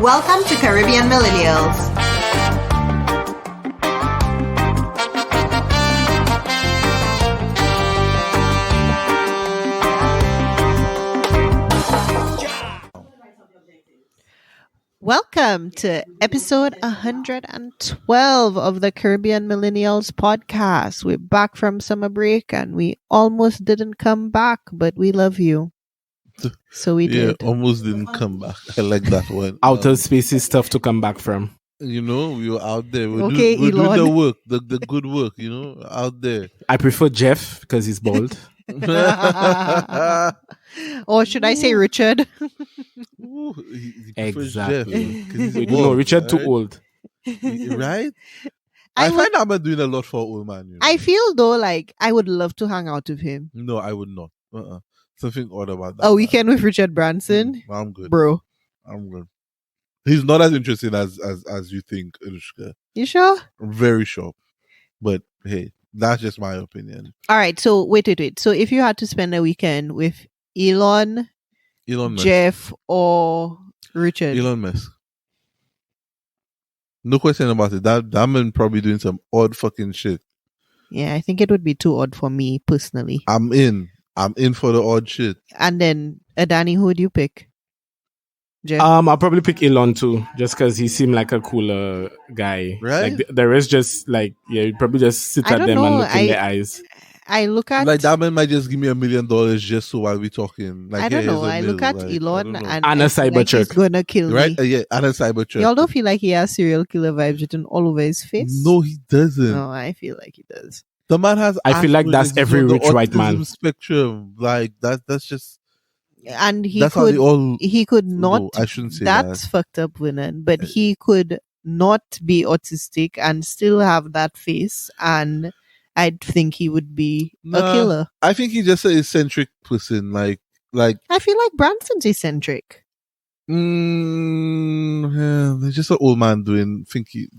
Welcome to Caribbean Millennials. Welcome to episode 112 of the Caribbean Millennials podcast. We're back from summer break and we almost didn't come back, but we love you. So we did. Yeah, almost didn't come back. I like that one. Outer space is tough to come back from. You know, we were out there. We're Okay, doing the Elon. work, the good work, you know, out there. I prefer Jeff because he's bald. Or should I say Richard? Ooh, he prefers Exactly. Jeff, 'cause he's Wait, bald, no, Richard too right? old. Right? I I would- find I'm doing a lot for old man. You know? I feel though like I would love to hang out with him. No, I would not. Something odd about that. A man. weekend with Richard Branson, I'm good. bro. I'm good. He's not as interesting as you think, Anushka. You sure? I'm very sure. But hey, that's just my opinion. All right. So wait. So if you had to spend a weekend with Elon, Musk. Jeff, or Richard, Elon Musk. No question about it. That man probably doing some odd fucking shit. yeah, I think it would be too odd for me personally. I'm in for the odd shit. And then Adani, who would you pick? Jeff. I'll probably pick Elon too, just because he seemed like a cooler guy. Right? Like the rest, just like you'd probably just sit I at don't them know. and look in their eyes. I look at Like that man might just give me $1 million just so while we talking. Like, I don't hey, here's know. a I mil. look at Like, I Elon don't know. and And a I feel like he's Cybertruck. gonna kill Right? me. Yeah, and a Cybertruck. Y'all don't feel like he has serial killer vibes written all over his face? No, he doesn't. No, I feel like he does. The man has. I feel like that's Asperger's, every he's on rich the white man. autism spectrum. Like that's just. And he That's how they could all. he could not No, I shouldn't say that's that. fucked up, Winan, but he could not be autistic and still have that face, and I'd think he would be a Nah. killer. I think he's just an eccentric person. Like. I feel like Branson's eccentric. Yeah, they're just an old man doing.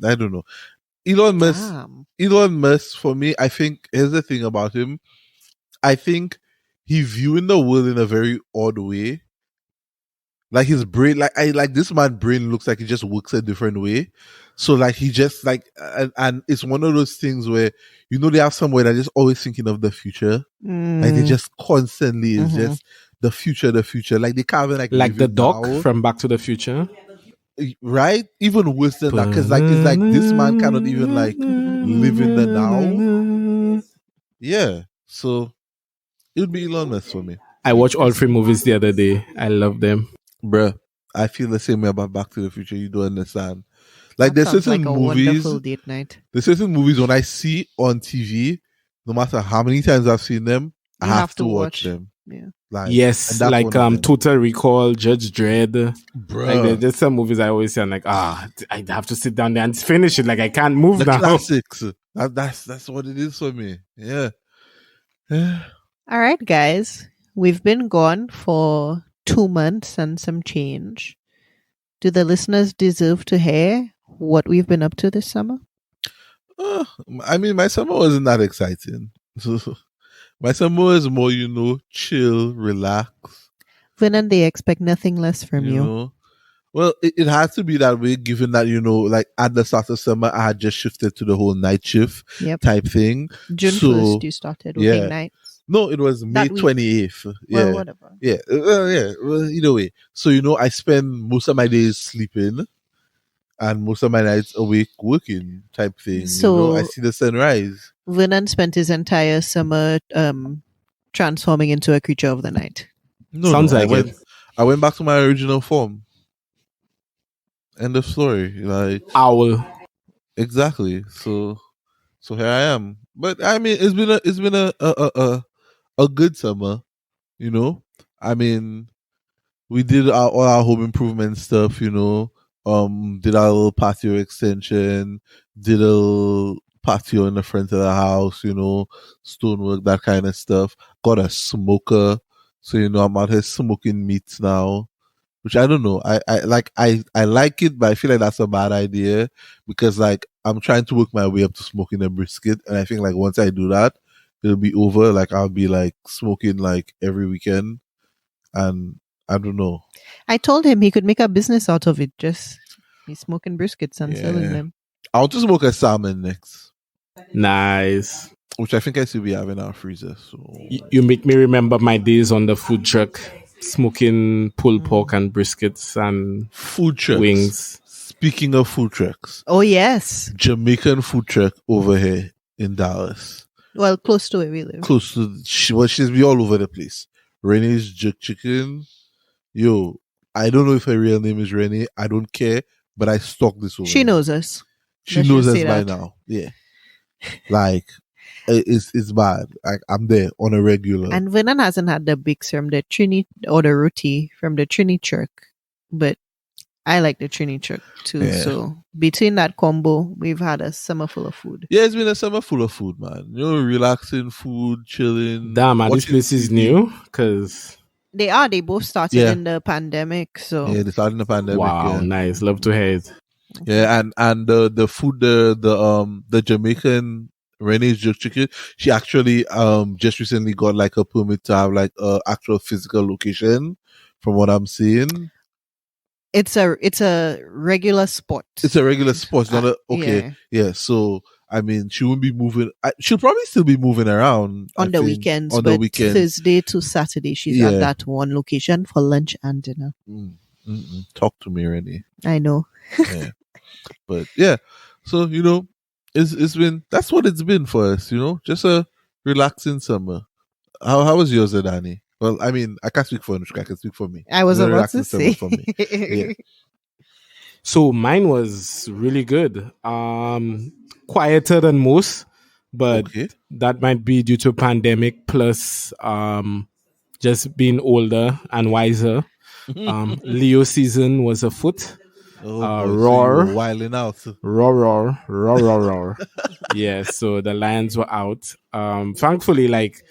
I don't know. Elon Musk. Damn. Elon Musk, for me, I think here's the thing about him. I think he viewing the world in a very odd way. Like his brain, like this man's brain looks like he just works a different way. So like he just like, and it's one of those things where you know they have somewhere that just always thinking of the future. Like they just constantly is just the future. Like they can't even Like live the it doc now. from Back to the Future. Right? Even worse than that, because like it's like this man cannot even like live in the now. Yeah, so it would be Elon Musk for me, I watched all 3 movies the other day. I love them. bruh. I feel the same way about Back to the Future. You don't understand. Like That there's sounds certain like a movies, wonderful date night. when I see on TV, no matter how many times I've seen them, I You have to watch them. Yeah. Like, and Yes, that's like one of them. Total Recall, Judge Dredd. Bruh. Like there's some movies I always say, I'm like, I have to sit down there and finish it. Like I can't move the now. classics. That's what it is for me. Yeah. All right, guys. We've been gone for 2 months and some change. Do the listeners deserve to hear what we've been up to this summer? I mean, my summer wasn't that exciting. My summer was more, chill, relax. Vin and they expect nothing less from you. know. Well, it had to be that way, given that, like at the start of summer, I had just shifted to the whole night shift Yep. type thing. June So, 1st, you started working yeah. nights. No, it was May That week. 28th. Well, Yeah. whatever. Yeah. Yeah. Well, either way. So, I spend most of my days sleeping and most of my nights awake working type thing. So- I see the sunrise. Vernon spent his entire summer transforming into a creature of the night. No, Sounds I like went, it. I went back to my original form. End of story. Like, Owl. exactly. So here I am. But I mean, it's been a good summer. I mean, we did all our home improvement stuff. Did our little patio extension. Did a little patio in the front of the house. Stonework, that kind of stuff. Got a smoker, so I'm out here smoking meats now. Which I don't know. I like it, but I feel like that's a bad idea because like I'm trying to work my way up to smoking a brisket, and I think like once I do that, it'll be over. Like I'll be like smoking like every weekend, and I don't know. I told him he could make a business out of it. Just be smoking briskets and selling Yeah. them. I'll just smoke a salmon next, Nice. which I think I still be having in our freezer. So You make me remember my days on the food truck, smoking pulled pork and briskets and food trucks. wings. Speaking of food trucks, Oh yes. Jamaican food truck over here in Dallas. Well, close to where we live. Close to she's be all over the place. Renee's Jerk Chicken. Yo, I don't know if her real name is Renee. I don't care, but I stalk this over. She here. knows us. She Let's knows just us say by that. now. Yeah. Like it's bad. I'm there on a regular. And Vernon hasn't had the Bix from the Trini or the roti from the Trini Church, but I like the Trini Church too. Yeah. So between that combo, we've had a summer full of food. Yeah, it's been a summer full of food, man. You know, relaxing, food, chilling. Damn, man, this watching place is TV. new because They both started Yeah. in the pandemic. So Yeah, they started in the pandemic. wow, Yeah. nice. Love to hear it. Yeah, and the food, the Jamaican Renee's Jerk Chicken, she actually just recently got like a permit to have like a actual physical location. From what I'm seeing, it's a regular spot. it's a regular spot. It's not a okay. Yeah. Yeah, so I mean, she won't be moving. She'll probably still be moving around I On the think, weekends, On but the weekends, Thursday to Saturday, she's Yeah. at that one location for lunch and dinner. Talk to me, Renee. I know. Yeah. But yeah, so you know, it's been that's what it's been for us. You know, just a relaxing summer. How was yours, Danny? Well, I mean, I can't speak for Anushka. I can speak for me. I was It a about to relaxing summer say. for me. Yeah. So mine was really good. Quieter than most, but Okay. that might be due to pandemic plus just being older and wiser. Leo season was afoot. Oh, boy, so roar. you were wilding out. Roar, roar, roar, roar, roar. Yeah, so the lions were out. Thankfully, like,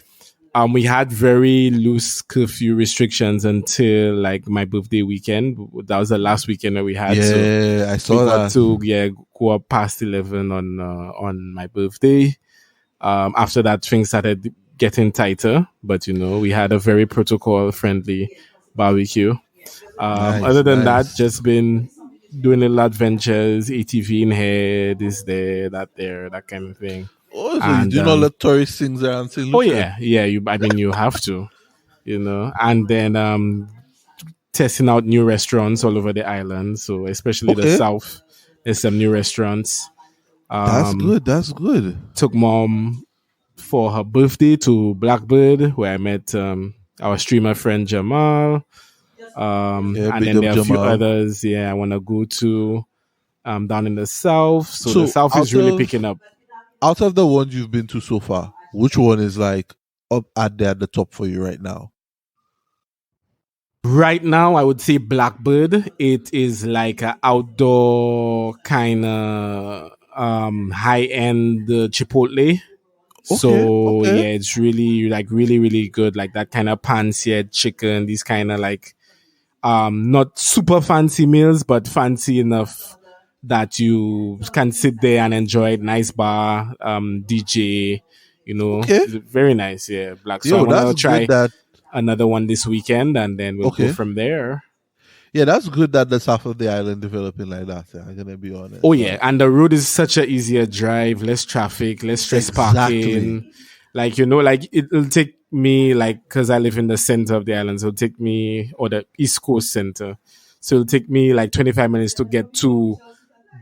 we had very loose curfew restrictions until like my birthday weekend. That was the last weekend that we had. So Yeah, I we saw got that. to go up past 11 on my birthday. After that, things started getting tighter, but you know, we had a very protocol friendly barbecue. Nice, Other than nice. that, just been doing little adventures, ATV in here, this there, that there, that kind of thing. Oh, so And, you do not let tourist things around St. Lucia? Oh yeah. You have to, you know, and then testing out new restaurants all over the island. So especially the Okay. south, there's some new restaurants. That's good. That's good. Took mom for her birthday to Blackbird, where I met our streamer friend Jamal. Yeah, And big then up there are a few Jamal. others. Yeah, I want to go to down in the south. So So the south is out really of- picking up. Out of the ones you've been to so far, which one is like up at the top for you right now? Right now, I would say Blackbird. It is like an outdoor kind of high end Chipotle. So okay. yeah, it's really like really good. Like that kind of pan-seared chicken. These kind of like not super fancy meals, but fancy enough that you can sit there and enjoy it. Nice bar, DJ. You know, Okay. very nice. Yeah, Black. So Yo, I want to that's try good that another one this weekend, and then we'll Okay. go from there. yeah, that's good that the south of the island developing like that. Yeah, I'm gonna be honest. Oh yeah, and the road is such a easier drive, less traffic, less stress Exactly. parking. Like you know, like it'll take me like because I live in the center of the island, so it'll take me or the East Coast center, so it'll take me like 25 minutes to get to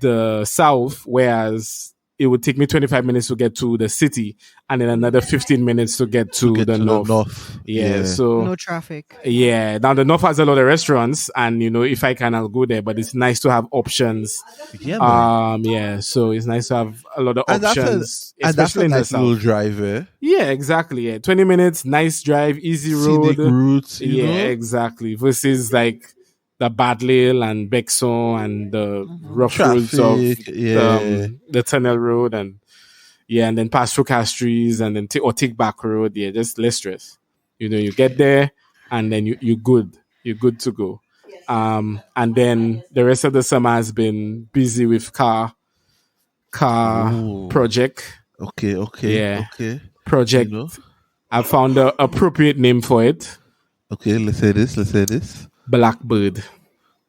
the south, whereas it would take me 25 minutes to get to the city, and then another 15 minutes to get to, Get the, to north. the north. Yeah, so No traffic. yeah, now the north has a lot of restaurants, and you know, if I can, I'll go there. But it's nice to have options. Yeah, man. Yeah, so it's nice to have a lot of And that's a- options, and that's especially a in the nice little south. drive, eh? Yeah, exactly. Yeah, 20 minutes, nice drive, easy road. Scenic routes, you Yeah, know? exactly. Versus like the Badlil and Bexon and the rough roads of Traffic, yeah. the tunnel road and then pass through Castries and then take back road. Yeah, just less stress. You know, you get there and then you're good. You're good to go. And then the rest of the summer has been busy with car Ooh. project. Okay. Yeah. Okay. Project. You know? I found the appropriate name for it. Okay, let's say this. Let's say this. Blackbird.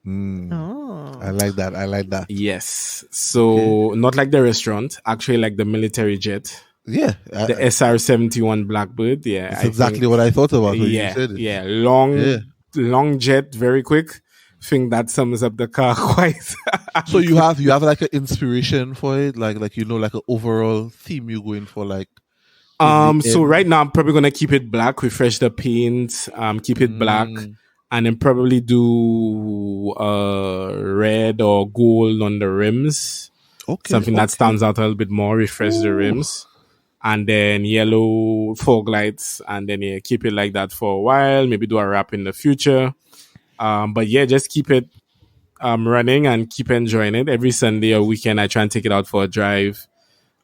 Mm, I Oh. like that. I like that. Yes. Okay. So not like the restaurant, actually like the military jet. Yeah, The SR-71 Blackbird. Yeah, it's I think. exactly what I thought about when you Yeah, said it. yeah. Yeah. Long jet, very quick. Think that sums up the car quite. So you have like an inspiration for it, like like an overall theme you're going for, like in the So end. right now I'm probably gonna keep it black, refresh the paint, keep it black, Mm, and then probably do red or gold on the rims. okay, Something that okay. stands out a little bit more, refresh the Ooh. rims. And then yellow fog lights, and then yeah, keep it like that for a while. Maybe do a wrap in the future. But yeah, just keep it running and keep enjoying it. Every Sunday or weekend, I try and take it out for a drive.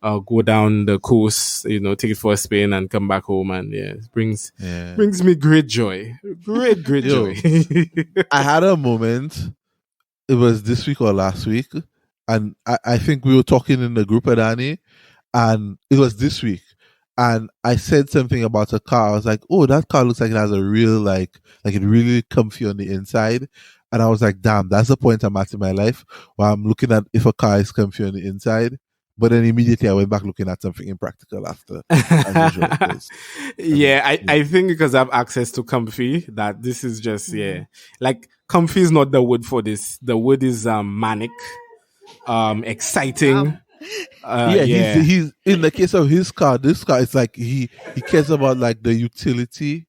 Go down the coast, take it for a spin and come back home, and yeah, it brings Yeah. brings me great joy, great joy. Yo, I had a moment. It was this week or last week, and I think we were talking in the group at Danny, and it was this week. And I said something about a car. I was like, "Oh, that car looks like it has a real like it really comfy on the inside." And I was like, "Damn, that's the point I'm at in my life where I'm looking at if a car is comfy on the inside." But then immediately I went back looking at something impractical after, as usual. 'Cause, I mean, Yeah, I think because I have access to comfy, that this is just Mm-hmm. like comfy is not the word for this. The word is manic, exciting. Damn. yeah, Yeah. he's in the case of his car. This car is like he cares about like the utility,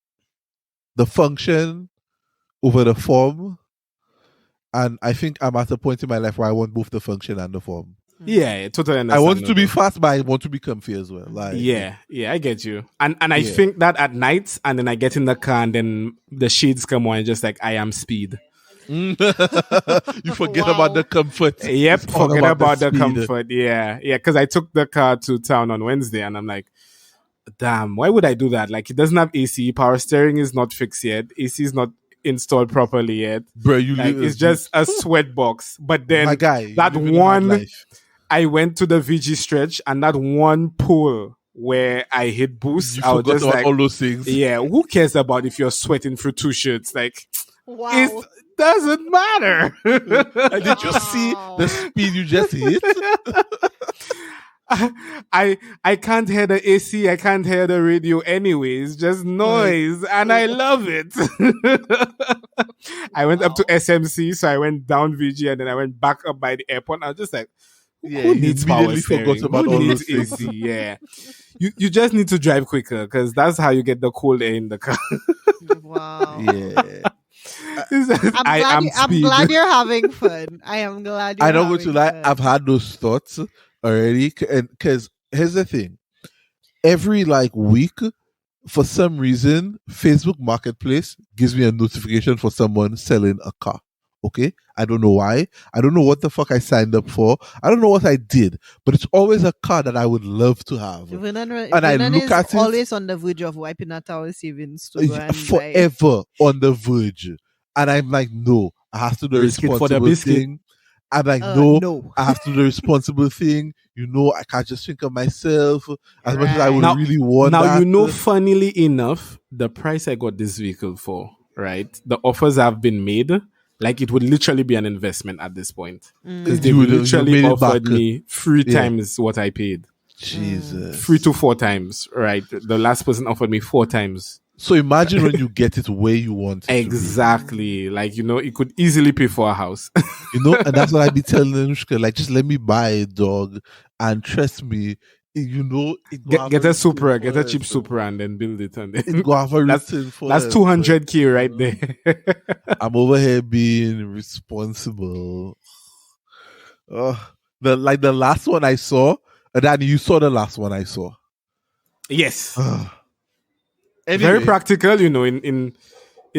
the function over the form. And I think I'm at a point in my life where I want both the function and the form. Yeah, totally I want it to be understandable. fast, but I want to be comfy as well. Like, Yeah, I get you. And I Yeah. think that at night, and then I get in the car, and then the shades come on, and just like I am speed. you forget about the comfort. Yep, It's all forget about the speed. comfort. Yeah, because I took the car to town on Wednesday, and I'm like, damn, why would I do that? Like, it doesn't have AC. Power steering is not fixed yet. AC is not installed properly yet. Bro, you Like, it's live just a sweat box. But my then guy. that You living a hard one, life. I went to the VG stretch, and that one pull where I hit boost, You I was forgot just about like, all those things. yeah, who cares about if you're sweating through two shirts? Like, Wow. it doesn't matter. And did you see the speed you just hit? I can't hear the AC, I can't hear the radio anyway. It's just noise, and I love it. I went up to SMC, so I went down VG, and then I went back up by the airport. I was just like, Yeah, who he needs power immediately forgot steering? about Who all needs those things. AC? Yeah, you just need to drive quicker, because that's how you get the cold air in the car. Wow. Yeah. I'm glad you're having fun. I am glad you're I don't go to having lie. fun. I've had those thoughts already, and because here's the thing: every like week, for some reason, Facebook Marketplace gives me a notification for someone selling a car. Okay, I don't know why. I don't know what the fuck I signed up for. I don't know what I did, but it's always a car that I would love to have. I look is at it- always on the verge of wiping out our savings to go and buy. Forever on the verge, and I'm like, no, I have to do the Risk it for the responsible biscuit. thing. I'm like, no, No. I have to do the responsible thing. I can't just think of myself as much as I would Now- really want Now, that. funnily enough, the price I got this vehicle for, right? The offers have been made. Like, it would literally be an investment at this point. Because they You made literally it offered back. me 3 Yeah. times what I paid. Jesus. 3 to 4 times, right? The last person offered me 4 times. So imagine when you get it where you want it to Exactly. Like, it could easily pay for a house. be. And that's what I be telling Anushka, like, just let me buy it, dog. And trust me, it go have Get a Supra, return get a for cheap it. Supra, and then build it. And It then go have a That's- return for that's it, 200K right there. I'm over here being responsible. The last one I saw, Danny, you saw the last one I saw. Yes. Anyway, Very practical, in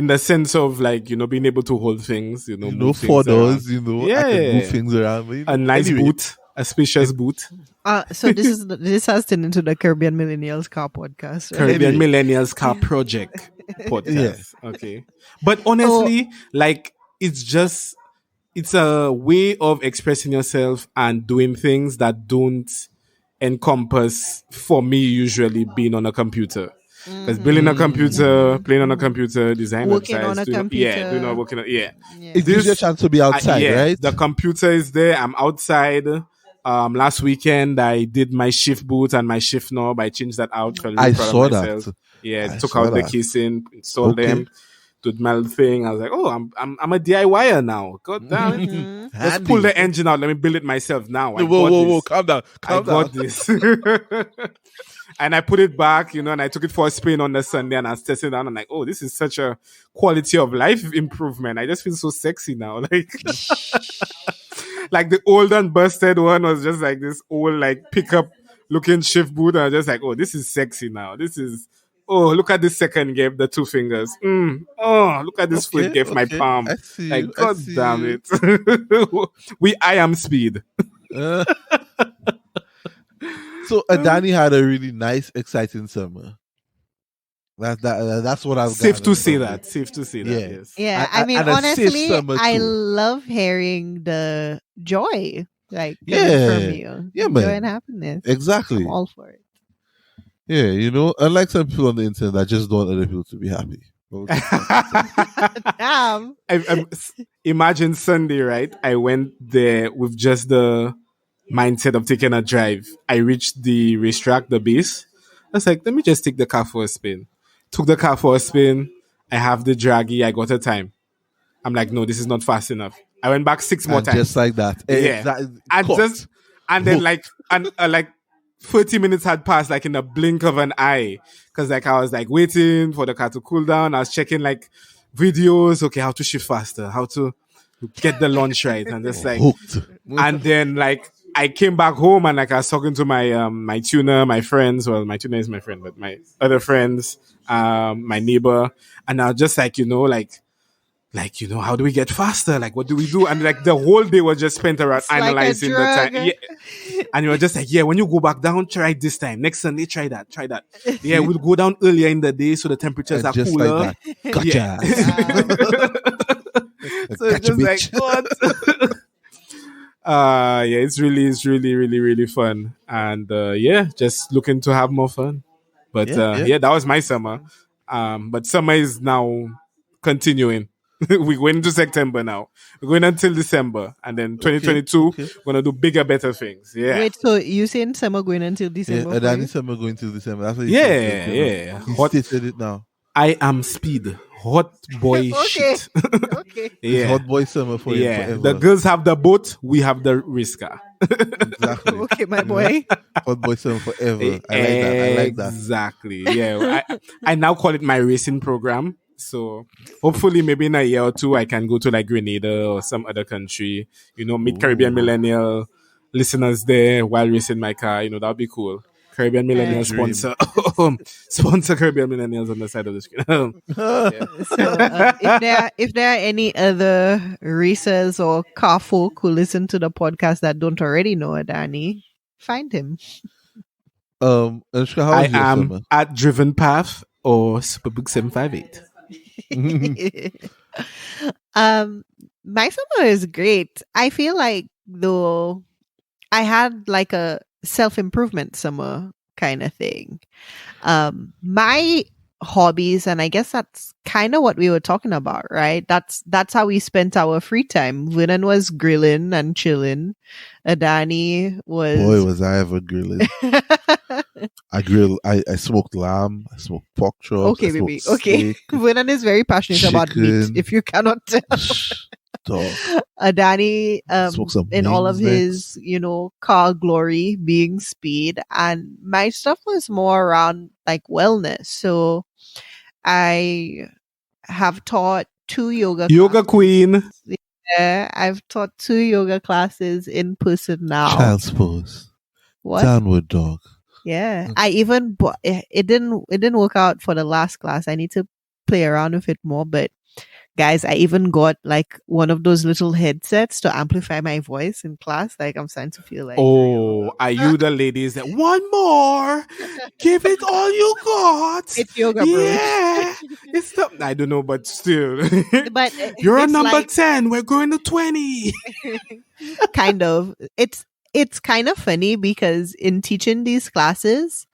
the sense of, like, being able to hold things, move 4 things around. doors, I can move things around. But, A nice anyway, boot, a spacious boot. So this has turned into the Caribbean Millennials Car Podcast. Right? Caribbean Anyway. Millennials Car Project podcast. Okay. But honestly, like, it's a way of expressing yourself and doing things that don't encompass, for me, usually being on a computer. Because building a computer, Mm. playing on a computer, design Working on websites, a doing computer. all working on, yeah. Yeah. It gives you a This, chance to be outside, yeah, right? the computer is there. I'm outside. Last weekend I did my shift boot and my shift knob. I changed that out. Felt really I proud of saw that. myself. Yeah, I took saw out the that. casing, installed Okay. them, did my thing. I was like, oh, I'm a DIYer now. God damn it. Mhm. Let's pull Handy. the engine out. Let me build it myself now. I Whoa, got whoa, this. whoa! Calm down, I calm got down. this. And I put it back, and I took it for a spin on the Sunday and I was testing it out. I'm like, oh, this is such a quality of life improvement. I just feel so sexy now. Like the old and busted one was just like this old, like pickup looking shift boot. And I was just like, oh, this is sexy now. This is, oh, look at this second gave the two fingers. Oh, look at this foot Okay, gave my okay. palm. I see Like, you. I God see damn you. it. I am speed. Uh, so Adani had a really nice, exciting summer. That's what I've Safe to gathered say from that. it. Safe to say Yeah. that, yes. Yeah, I mean, And a safe honestly, summer I too. love hearing the joy, like coming from Yeah. you. Yeah, Joy man. and happiness. Exactly. I'm all for it. Yeah, unlike some people on the internet that just don't want other people to be happy. Damn. Imagine Sunday, right? I went there with just the mindset of taking a drive. I reached the racetrack, the base. I was like, let me just take the car for a spin. Took the car for a spin. I have the draggy. I got a time. I'm like, no, this is not fast enough. I went back 6 more And times. just like that. Yeah. Exactly. And just and then like 30 minutes had passed like in a blink of an eye. Cause like I was like waiting for the car to cool down. I was checking like videos, okay, how to shift faster, how to get the launch right. And just like hooked. and then like I came back home and like I was talking to my my tuner, my friends. Well, my tuner is my friend, but my other friends, my neighbor, and I was just like, how do we get faster? Like, what do we do? And like the whole day was just spent around It's like a analyzing the time. drug. Yeah. And you were just like, yeah, when you go back down, try this time. Next Sunday, try that. Yeah, we'll go down earlier in the day so the temperatures And are just cooler. like that. Gotcha. Yeah. So it's Gotcha, just like, bitch. what? Yeah, it's really, really, really fun. And yeah, just looking to have more fun. But Yeah. that was my summer. But summer is now continuing. We're going into September now. We're going until December. And then 2022, okay. we're going to do bigger, better things. Yeah. Wait, so you saying summer going until Yeah, December? for Adani you? summer going to December. That's what he Yeah, said. yeah. He Hot, stated it now. I am speed. Hot boy Okay. shit. Okay. It's Yeah. hot boy summer for him Yeah. forever. The girls have the boat, we have the Riska. Exactly. Okay, my boy. Hot boy summer forever. I like that. Exactly. Yeah. I now call it my racing program. So hopefully maybe in a year or two I can go to like Grenada or some other country, meet Caribbean millennial listeners there while racing my car. That would be cool. Caribbean millennial Dream. sponsor sponsor Caribbean millennials on the side of the screen. So if there are any other racers or car folk who listen to the podcast that don't already know Adani, find him. Anushka, how I was your am summer? at Driven Path or Superbook 758. My summer is great. I feel like though I had like a self-improvement summer kind of thing. My hobbies, and I guess that's kind of what we were talking about, right? That's how we spent our free time. Vinan was grilling and chilling. Adani was Boy, was I ever grilling. I smoked lamb, I smoked pork chops. Okay, I smoked baby. Okay. steak. Vinan is very passionate about meat, chicken. if you cannot tell. Dog. Adani, Smoke some in all of wings his, car glory being speed. And my stuff was more around like wellness. So I have taught 2 yoga Yoga queen. Yeah, I've taught 2 yoga classes in person now. Child's pose. What? Downward dog. Yeah. I even it didn't work out for the last class. I need to play around with it more, but guys, I even got like one of those little headsets to amplify my voice in class. Like I'm starting to feel like Oh, are you the ladies that one more? Give it all you got. it's yoga, bro. Yeah. It's the, I don't know, but still. But You're a it's number like, 10. We're going to 20. kind of. It's kind of funny because in teaching these classes,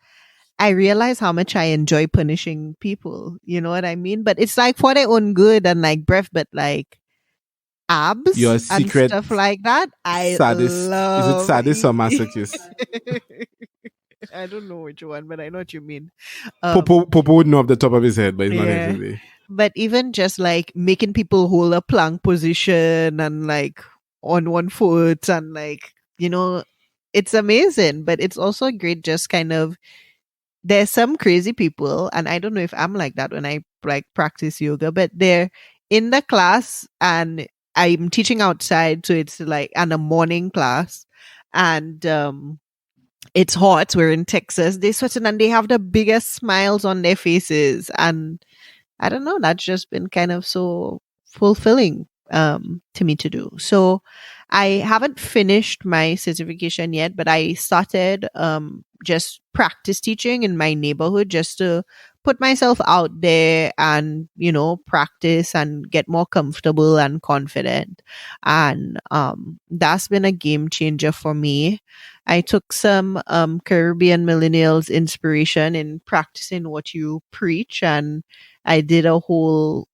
I realize how much I enjoy punishing people. You know what I mean? But it's like for their own good and like breath, but like Your abs and secret stuff like that. I sadist. Is it love. sadist or masochist? I don't know which one, but I know what you mean. Popo would know off the top of his head, but it's not Yeah. every day. But even just like making people hold a plank position and like on one foot and like, it's amazing. But it's also great just kind of there's some crazy people, and I don't know if I'm like that when I like practice yoga, but they're in the class and I'm teaching outside, so it's like and a morning class, and it's hot. We're in Texas. They sweating and they have the biggest smiles on their faces, and I don't know. That's just been kind of so fulfilling to me to do. So I haven't finished my certification yet, but I started just practice teaching in my neighborhood just to put myself out there and, practice and get more comfortable and confident. And that's been a game changer for me. I took some Caribbean millennials inspiration in practicing what you preach, and I did a whole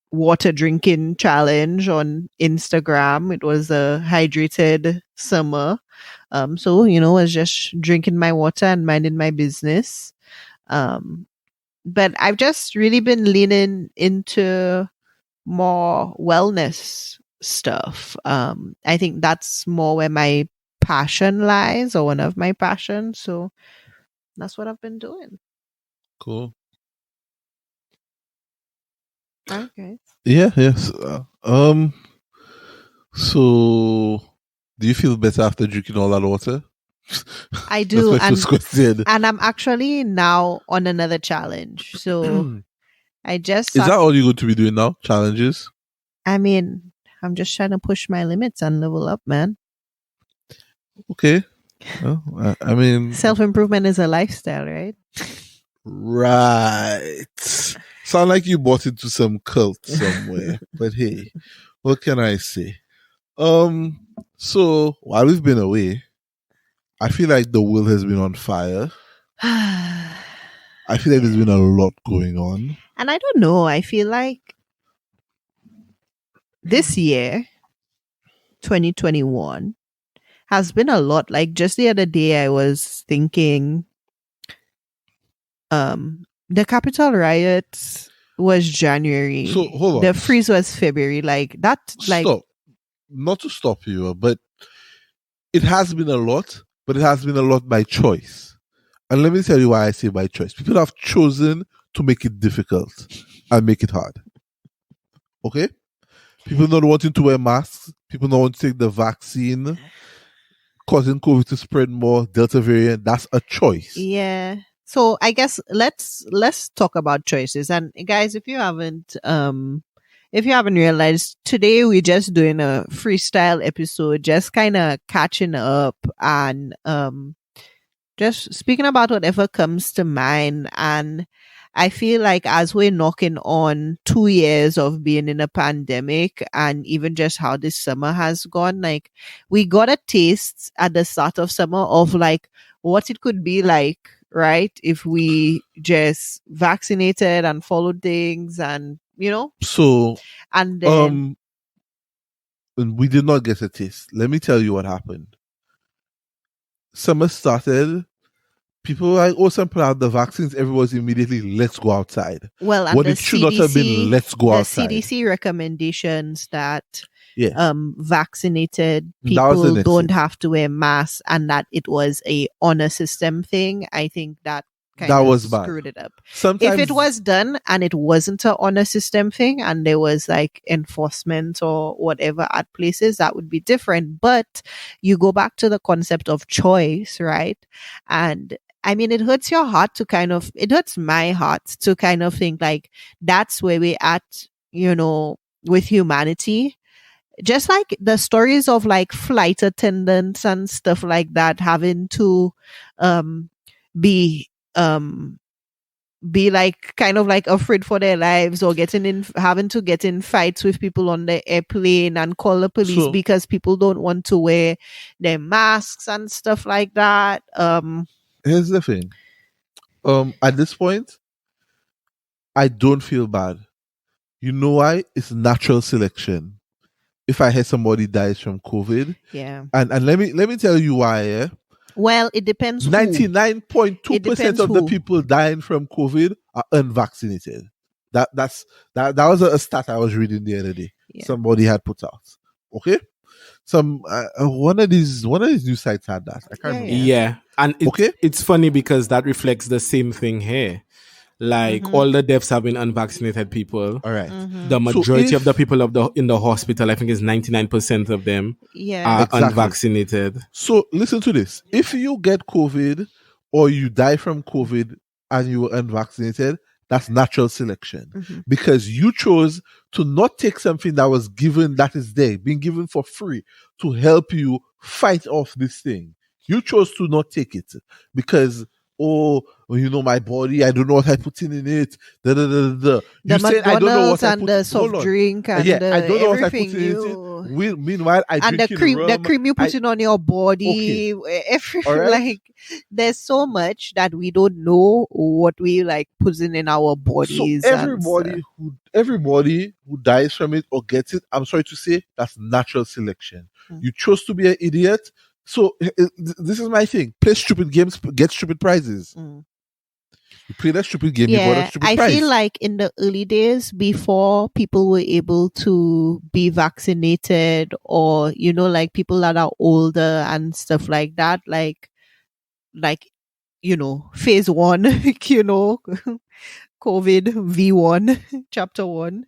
water drinking challenge on Instagram. It was a hydrated summer. So, I was just drinking my water and minding my business. But I've just really been leaning into more wellness stuff. I think that's more where my passion lies, or one of my passions. So that's what I've been doing. Cool. Okay. Yeah, yes. So, do you feel better after drinking all that water? I do. That's my first question. And I'm actually now on another challenge. So I just. Is that all you're going to be doing now? Challenges? I mean, I'm just trying to push my limits and level up, man. Okay. Well, I mean, self-improvement is a lifestyle, right? Right. Sound like you bought into some cult somewhere. But hey, what can I say? So while we've been away, I feel like the world has been on fire. I feel like there's been a lot going on. And I don't know. I feel like this year, 2021, has been a lot. Like just the other day, I was thinking, the Capitol riots was January. So hold on. The freeze was February. Like that. Like Stop. Not to stop you, but it has been a lot, but it has been a lot by choice. And let me tell you why I say by choice. People have chosen to make it difficult and make it hard. Okay? People not wanting to wear masks, people not wanting to take the vaccine, causing COVID to spread more, Delta variant, that's a choice. Yeah. So I guess let's talk about choices. And guys, if you haven't realized, today we're just doing a freestyle episode, just kind of catching up and just speaking about whatever comes to mind. And I feel like as we're knocking on 2 years of being in a pandemic, and even just how this summer has gone, like we got a taste at the start of summer of like what it could be like, right? If we just vaccinated and followed things and, So, and then we did not get a taste. Let me tell you what happened. Summer started. People were like, oh, some put out the vaccines. Everyone's immediately, let's go outside. well, and What the it should not have been, let's go the outside. CDC recommendations that Yeah. vaccinated That was the people next don't thing. have to wear masks, and that it was a honor system thing. I think that kind That of was bad. screwed it up. Sometimes If it was done and it wasn't an honor system thing and there was like enforcement or whatever at places, that would be different. But you go back to the concept of choice, right? And I mean, it hurts your heart it hurts my heart to kind of think like that's where we're at, with humanity. Just like the stories of like flight attendants and stuff like that having to be like kind of like afraid for their lives, or having to get in fights with people on the airplane and call the police because people don't want to wear their masks and stuff like that. Here's the thing. At this point, I don't feel bad. You know why? It's natural selection. If I hear somebody dies from COVID, Yeah. and let me tell you why. Yeah? Well, it depends who. 99.2% of the people dying from COVID are unvaccinated. That was a stat I was reading the other day. Yeah. Somebody had put out. Okay, some one of these news sites had that. I can't remember. Yeah, and it's funny because that reflects the same thing here. Like all the deaths have been unvaccinated people. All right. The majority of the people in the hospital, I think, is 99% of them are unvaccinated. So listen to this: if you get COVID or you die from COVID and you were unvaccinated, that's natural selection because you chose to not take something that was given, that is there, being given for free to help you fight off this thing. You chose to not take it because, my body, I don't know what I put in it. You the said I don't know what I put. The soft drink and I don't know what I put in it. Meanwhile, I drink the cream you put it on your body. Like there's so much that we don't know what we like putting in our bodies. So everybody who dies from it or gets it, I'm sorry to say, that's natural selection. You chose to be an idiot. So this is my thing. Play stupid games, get stupid prizes. You play that stupid game, you got a stupid prize. I feel like in the early days, before people were able to be vaccinated, or like people that are older and stuff like that, like phase 1, COVID V1 chapter 1,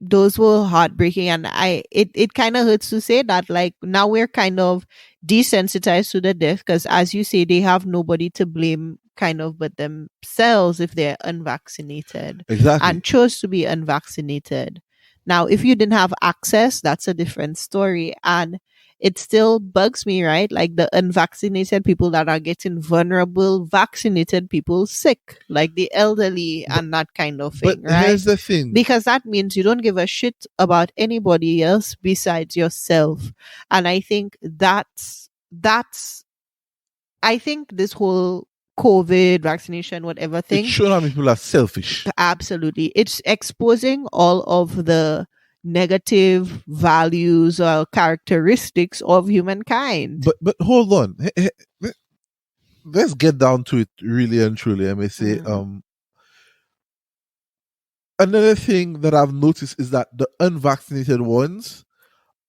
those were heartbreaking, and it kind of hurts to say that, like, now we're kind of desensitized to the death because, as you say, they have nobody to blame kind of but themselves if they're unvaccinated and chose to be unvaccinated. Now, if you didn't have access, that's a different story, and it still bugs me, right? Like the unvaccinated people that are getting vulnerable, vaccinated people sick, like the elderly and that kind of thing, but right? Here's the thing. Because that means you don't give a shit about anybody else besides yourself. And I think I think this whole COVID vaccination, whatever thing, it's showing how people are selfish. Absolutely. It's exposing all of the negative values or characteristics of humankind. But hold on. Let's get down to it really and truly. I may say, another thing that I've noticed is that the unvaccinated ones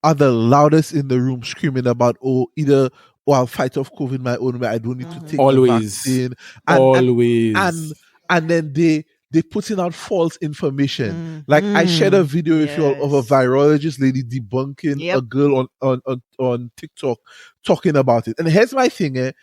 are the loudest in the room, screaming about, I'll fight off COVID my own way. I don't need to take the vaccine. And then they putting out false information. Like I shared a video with you of a virologist lady debunking a girl on TikTok talking about it. And here's my thing,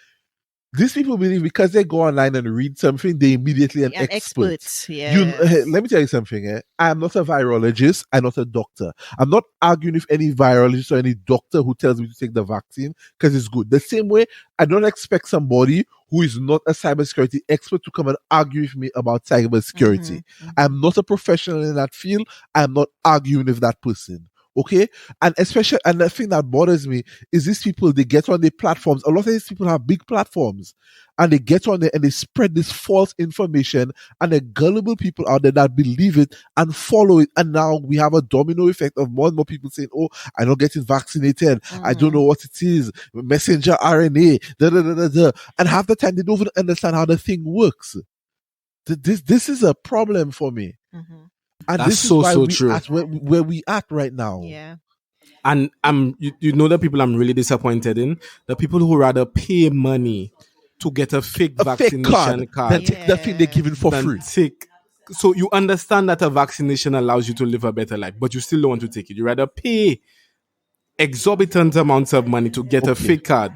these people believe because they go online and read something, they immediately an expert. Let me tell you something. I'm not a virologist. I'm not a doctor. I'm not arguing with any virologist or any doctor who tells me to take the vaccine because it's good. The same way, I don't expect somebody who is not a cybersecurity expert to come and argue with me about cybersecurity. I'm not a professional in that field. I'm not arguing with that person. Okay, and the thing that bothers me is these people, they get on their platforms. A lot of these people have big platforms, and they get on there and they spread this false information, and the gullible people out there that believe it and follow it. And now we have a domino effect of more and more people saying, "Oh, I'm not getting vaccinated. I don't know what it is. Messenger RNA, and half the time they don't even understand how the thing works. This is a problem for me. And that's this is why we true. at where we at right now. Yeah. And you know the people I'm really disappointed in? The people who rather pay money to get a fake vaccination card than take the thing they're giving for free. So you understand that a vaccination allows you to live a better life, but you still don't want to take it. You rather pay exorbitant amounts of money to get a fake card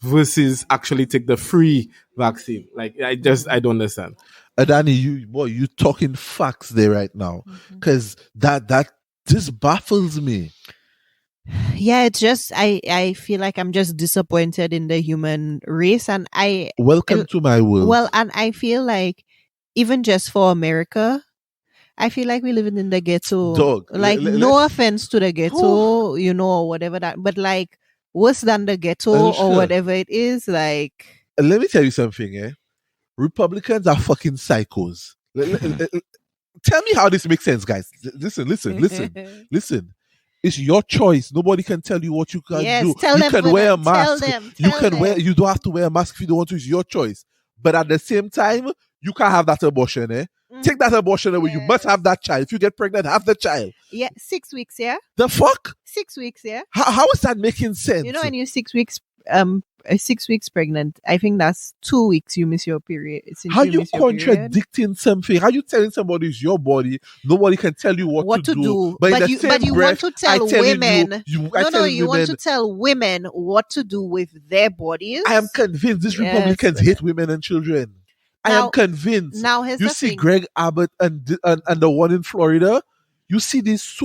versus actually take the free vaccine. Like I don't understand. Danny, you talking facts there right now, because that just baffles me. Yeah, it's just I feel like I'm just disappointed in the human race, and welcome to my world. Well, and I feel like even just for America, I feel like we're living in the ghetto. Dog. Like no offense to the ghetto, or whatever that, but like worse than the ghetto or whatever it is. Like, let me tell you something, Republicans are fucking psychos. Tell me how this makes sense, guys. Listen. It's your choice. Nobody can tell you what you can Yes, do. tell You them, can wear a women. Tell mask. them. You Tell can wear. them. You don't have to wear a mask if you don't want to. It's your choice. But at the same time, you can't have that abortion. Take that abortion away. You must have that child. If you get pregnant, have the child. Yeah, 6 weeks. Yeah, The fuck? 6 weeks. Yeah. How is that making sense? You know, when you're 6 weeks, 6 weeks pregnant, I think that's 2 weeks you miss your period. How you contradicting something? How you telling somebody it's your body? Nobody can tell you what to do. But you want to tell women. You want to tell women what to do with their bodies. I am convinced these Republicans hate women and children. I am convinced. Now, here's you the see thing. Greg Abbott and the one in Florida. You see this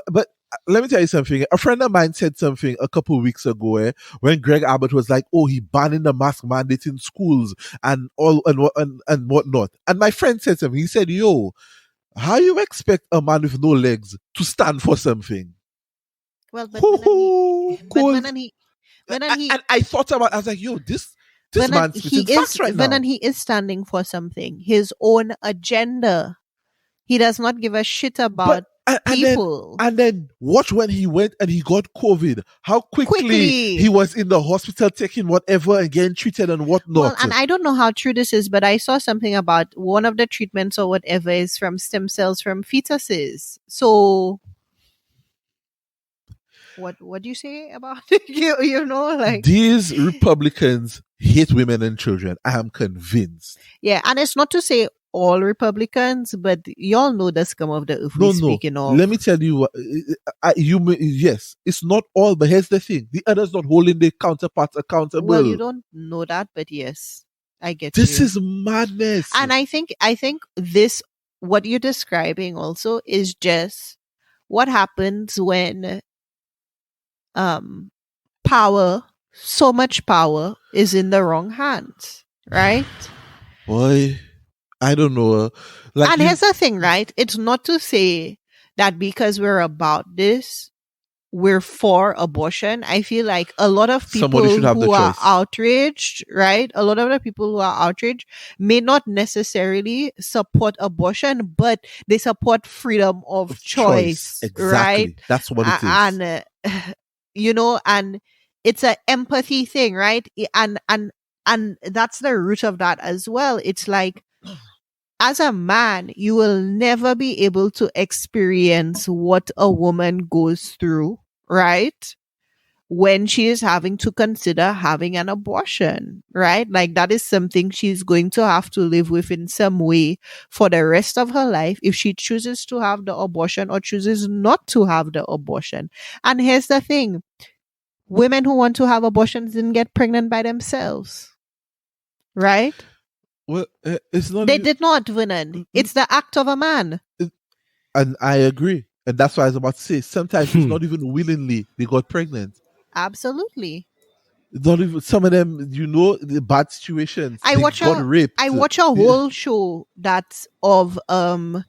but let me tell you something. A friend of mine said something a couple of weeks ago when Greg Abbott was like, "Oh, he banning the mask mandate in schools and all and whatnot." And my friend said something. He said, "Yo, how you expect a man with no legs to stand for something?" Well, but and I thought about. I was like, "Yo, this man's spitting facts right now." And he is standing for something, his own agenda. He does not give a shit about people. And then watch when he went and he got COVID. How quickly he was in the hospital taking whatever and getting treated and whatnot. Well, and I don't know how true this is, but I saw something about one of the treatments or whatever is from stem cells from fetuses. So what do you say about it? you know, like these Republicans hate women and children. I am convinced. Yeah, and it's not to say all Republicans, but y'all know the scum of the earth speaking of. Let me tell you what, yes, it's not all, but here's the thing. The others not holding their counterparts accountable. Well, you don't know that, but yes, I get this you. Is madness. And I think this, what you're describing also is just what happens when so much power is in the wrong hands, right? Boy, I don't know. And here's the thing, right? It's not to say that because we're about this, we're for abortion. I feel like a lot of people who are outraged, right? A lot of the people who are outraged may not necessarily support abortion, but they support freedom of choice. Exactly. Right? That's what it is. And, and it's an empathy thing, right? And that's the root of that as well. It's like, as a man, you will never be able to experience what a woman goes through, right? When she is having to consider having an abortion, right? Like that is something she's going to have to live with in some way for the rest of her life if she chooses to have the abortion or chooses not to have the abortion. And here's the thing. Women who want to have abortions didn't get pregnant by themselves, right? Well, it's not. They did not, Vernon. It's the act of a man. And I agree. And that's what I was about to say. Sometimes it's not even willingly they got pregnant. Absolutely. Not even some of them, the bad situations. They got raped. I watch a whole show that's of what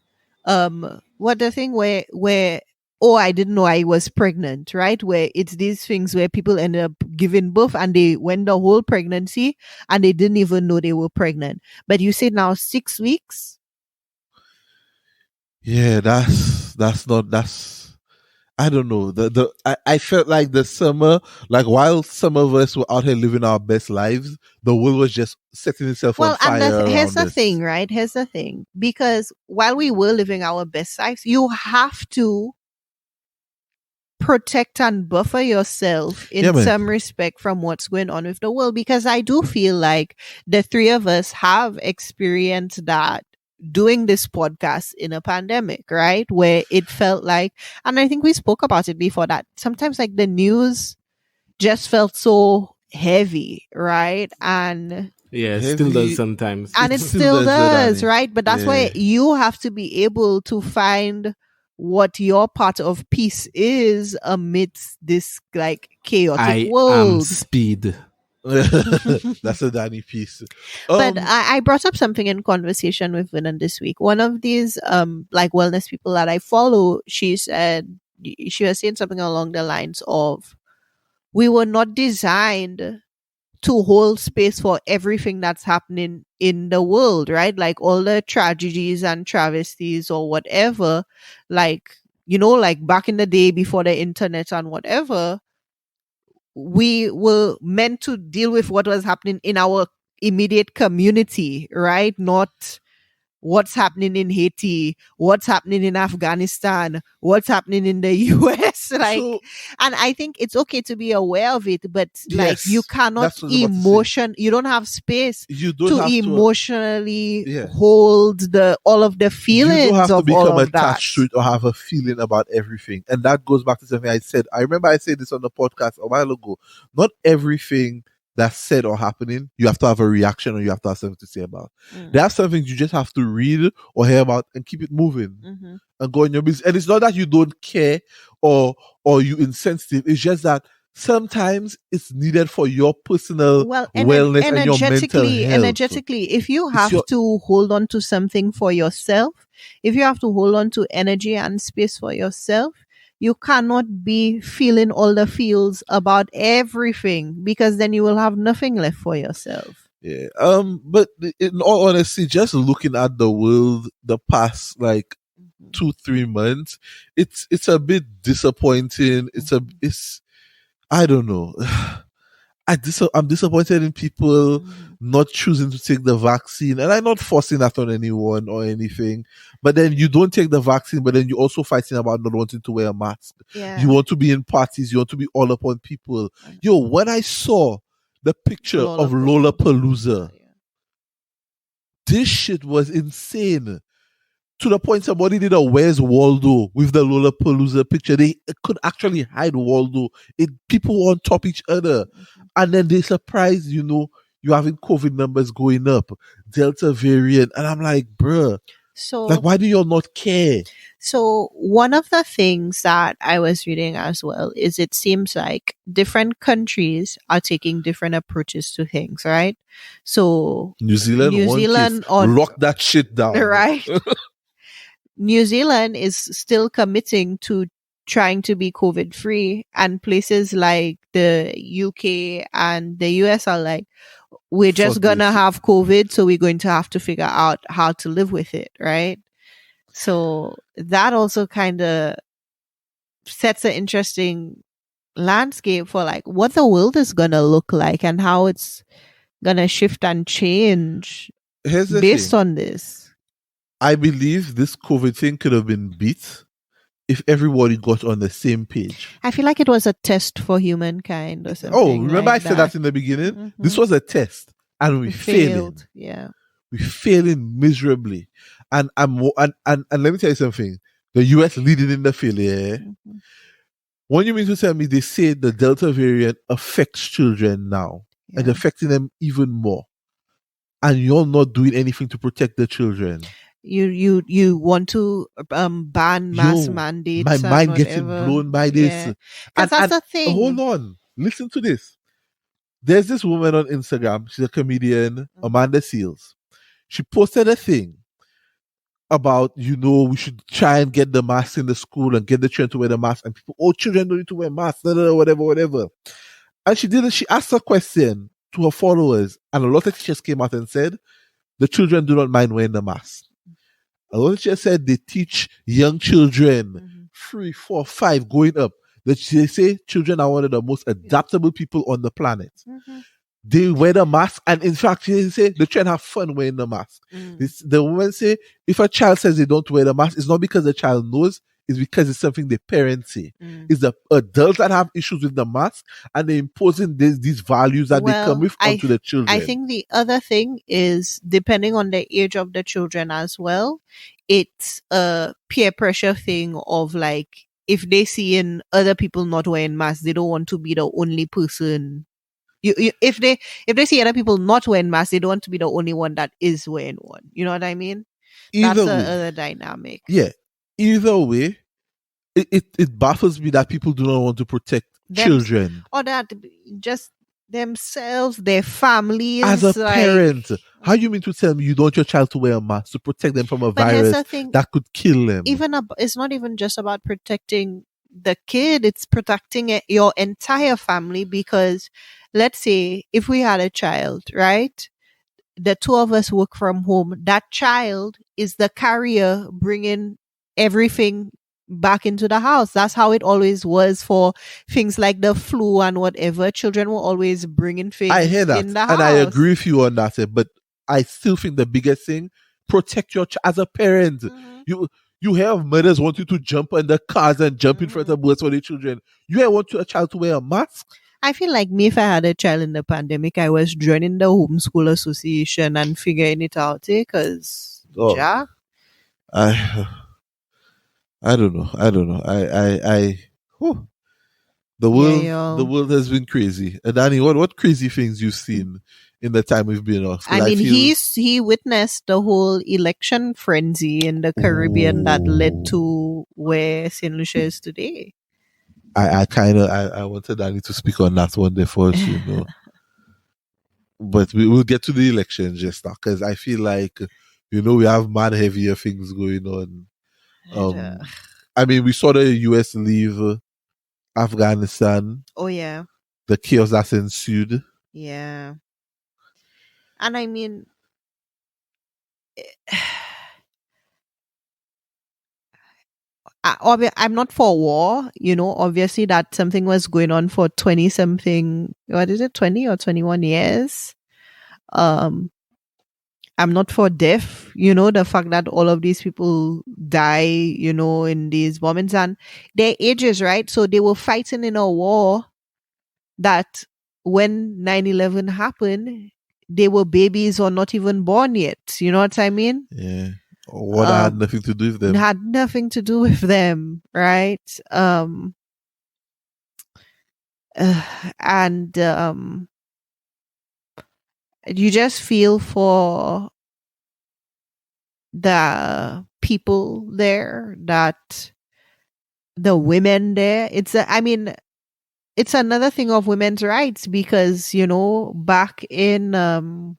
the thing where I didn't know I was pregnant, right? Where it's these things where people end up giving birth and they went the whole pregnancy and they didn't even know they were pregnant. But you say now 6 weeks? Yeah, I don't know. I felt like the summer, like while some of us were out here living our best lives, the world was just setting itself on fire. And here's the thing, right? Here's the thing. Because while we were living our best lives, you have to protect and buffer yourself in some respect from what's going on with the world, because I do feel like the three of us have experienced that doing this podcast in a pandemic, right? Where it felt like, and I think we spoke about it before, that sometimes like the news just felt so heavy, right? And yeah, it still does sometimes. And it still does, right? But that's why you have to be able to find what your part of peace is amidst this like chaotic world. I am speed. That's a Danny piece. But I brought up something in conversation with Vinan this week. One of these like wellness people that I follow, she was saying something along the lines of, we were not designed to hold space for everything that's happening in the world, right? Like all the tragedies and travesties or whatever, like, like back in the day before the internet and whatever, we were meant to deal with what was happening in our immediate community, right? Not what's happening in Haiti, what's happening in Afghanistan, what's happening in the US. Like, So and I think it's okay to be aware of it, but like you yes, cannot that's what I was about to say. you don't have space You don't to have to. emotionally Yeah. hold all of the You feelings don't have to of all become of that. attached to it or have a feeling about everything. And that goes back to something I said. I remember I said this on the podcast a while ago. Not everything that's said or happening, you have to have a reaction or you have to have something to say about. There are some things you just have to read or hear about and keep it moving and go on your business. And it's not that you don't care or you insensitive. It's just that sometimes it's needed for your personal wellness and your mental health. Energetically, if you have to hold on to something for yourself, if you have to hold on to energy and space for yourself, you cannot be feeling all the feels about everything, because then you will have nothing left for yourself. Yeah. But in all honesty, just looking at the world the past like 2-3 months, it's a bit disappointing. It's I don't know. I'm disappointed in people not choosing to take the vaccine, and I'm not forcing that on anyone or anything. But then you don't take the vaccine, but then you're also fighting about not wanting to wear a mask. Yeah. You want to be in parties, you want to be all up on people. Yo, when I saw the picture of Lollapalooza, this shit was insane. To the point somebody did a Where's Waldo with the Lollapalooza picture. They could actually hide Waldo. People were on top each other. And then they surprised, you're having COVID numbers going up, Delta variant. And I'm like, bruh, so like, why do y'all not care? So one of the things that I was reading as well is it seems like different countries are taking different approaches to things, right? So New Zealand lock that shit down. Right. New Zealand is still committing to trying to be COVID free, and places like the UK and the US are like, we're just gonna have COVID, so we're going to have to figure out how to live with it, right? So that also kind of sets an interesting landscape for like what the world is gonna look like and how it's gonna shift and change based on this. I believe this COVID thing could have been beat if everybody got on the same page. I feel like it was a test for humankind or something. Oh, remember I said that in the beginning? This was a test and we failed. Yeah. We failing miserably. And let me tell you something. The US leading in the failure. When you mean to tell me they say the Delta variant affects children now and affecting them even more, and you're not doing anything to protect the children? You want to ban mass mandates? My mind getting blown by this. And that's the thing. Hold on, listen to this. There's this woman on Instagram. She's a comedian, Amanda Seals. She posted a thing about, we should try and get the mask in the school and get the children to wear the mask. And people, children don't need to wear masks, whatever. And she asked a question to her followers, and a lot of teachers came out and said, the children do not mind wearing the mask. A lot of teachers said they teach young children, 3, 4, 5 going up, that they say children are one of the most adaptable people on the planet. They wear the mask, and in fact, they say the children have fun wearing the mask. The woman say, if a child says they don't wear the mask, it's not because the child knows, it's because it's something the parents say. It's the adults that have issues with the mask, and they're imposing these values that they come with onto the children. I think the other thing is, depending on the age of the children as well, it's a peer pressure thing of like, if they see in other people not wearing masks, they don't want to be the only person. If they see other people not wearing masks, they don't want to be the only one that is wearing one. You know what I mean? That's the other dynamic. Yeah. Either way, it baffles me that people do not want to protect children. Or that just themselves, their families. As a parent, how you mean to tell me you don't want your child to wear a mask to protect them from a virus that could kill them? It's not even just about protecting the kid, it's protecting your entire family, because let's say if we had a child, right? The two of us work from home. That child is the carrier bringing everything back into the house. That's how it always was for things like the flu and whatever. Children were always bringing I hear things that, in the and I house. agree with you on that. But I still think the biggest thing, protect your as a parent. Mhm. You have mothers want you to jump on the cars and jump in front Mhm. of boats for the children. You have want a child to wear a mask. I feel like me, if I had a child in the pandemic, I was joining the homeschool association and figuring it out, because Oh, ja, I I don't know. I don't know. Whew. yeah, The yo. world has been crazy. And Danny, what crazy things you've seen in the time we've been off? I Because I mean, feel, he witnessed the whole election frenzy in the Caribbean that led ooh, to where St. Lucia is today. I kind of I wanted Danny to speak on that one day for us, but we will get to the election just now because I feel like we have mad heavier things going on. And, I mean, we saw the US leave Afghanistan, oh yeah, the chaos that ensued. yeah, and I mean, I'm not for war. Obviously that something was going on for 20 something. What is it, 20 or 21 years? Um, I'm not for death. The fact that all of these people die, in these moments, and their ages, right? So they were fighting in a war that when 9/11 happened, they were babies or not even born yet. You know what I mean? Yeah, what had nothing to do with them. Had nothing to do with them, right? And you just feel for the people there, that the women there. I mean, it's another thing of women's rights, because back in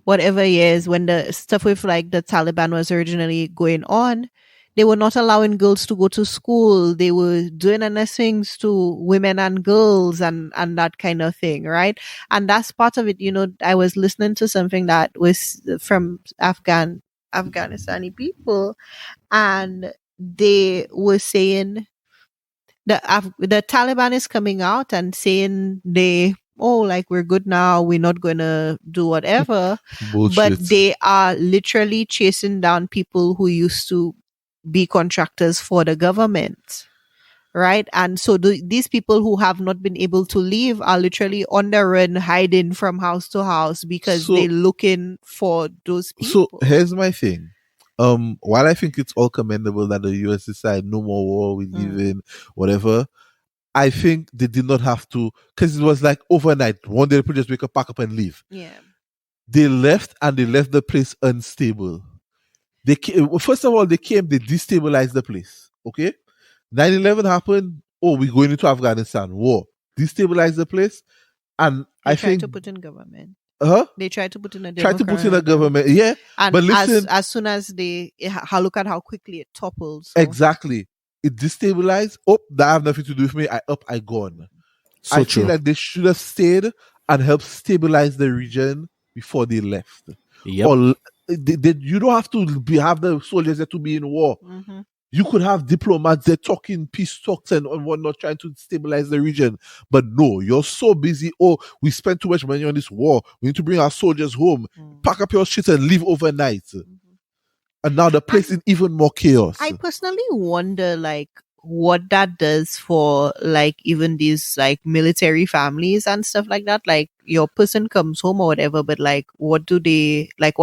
whatever years, when the stuff with like the Taliban was originally going on, they were not allowing girls to go to school. They were doing other things to women and girls, and that kind of thing, right? And that's part of it. I was listening to something that was from Afghanistani people, and they were saying the Taliban is coming out and saying like, we're good now, we're not going to do whatever, but Bullshit. they are literally chasing down people who used to be contractors for the government, right? And so these people who have not been able to leave are literally on the run, hiding from house to house, because So they're looking for those so people. here's my thing. While I think it's all commendable that the US decide no more war, we leave in whatever, I think they did not have to, because it was like overnight. One day people just wake up, pack up, and leave. Yeah. They left, and they left the place unstable. They came, first of all, they destabilized the place. Okay, 9/11 happened. Oh, we're going into Afghanistan war, destabilize the place, and They I tried think, to put in government. huh? They tried to put in a Try to put in democrat, a government, yeah. and But listen, as soon as look at how quickly it toppled. So. exactly, it destabilized. Oh, that have nothing to do with me. I gone. I So feel true. like they should have stayed and helped stabilize the region before they left. Yep. Or you don't have to have the soldiers there to be in war. Mm-hmm. You could have diplomats there talking peace talks and whatnot, trying to stabilize the region. But no, you're so busy. Oh, we spent too much money on this war. We need to bring our soldiers home. Pack up your shit and leave overnight. And now the place is even more chaos. I personally wonder, like, what that does for, like, even these like military families and stuff like that. Like, your person comes home or whatever, but like, what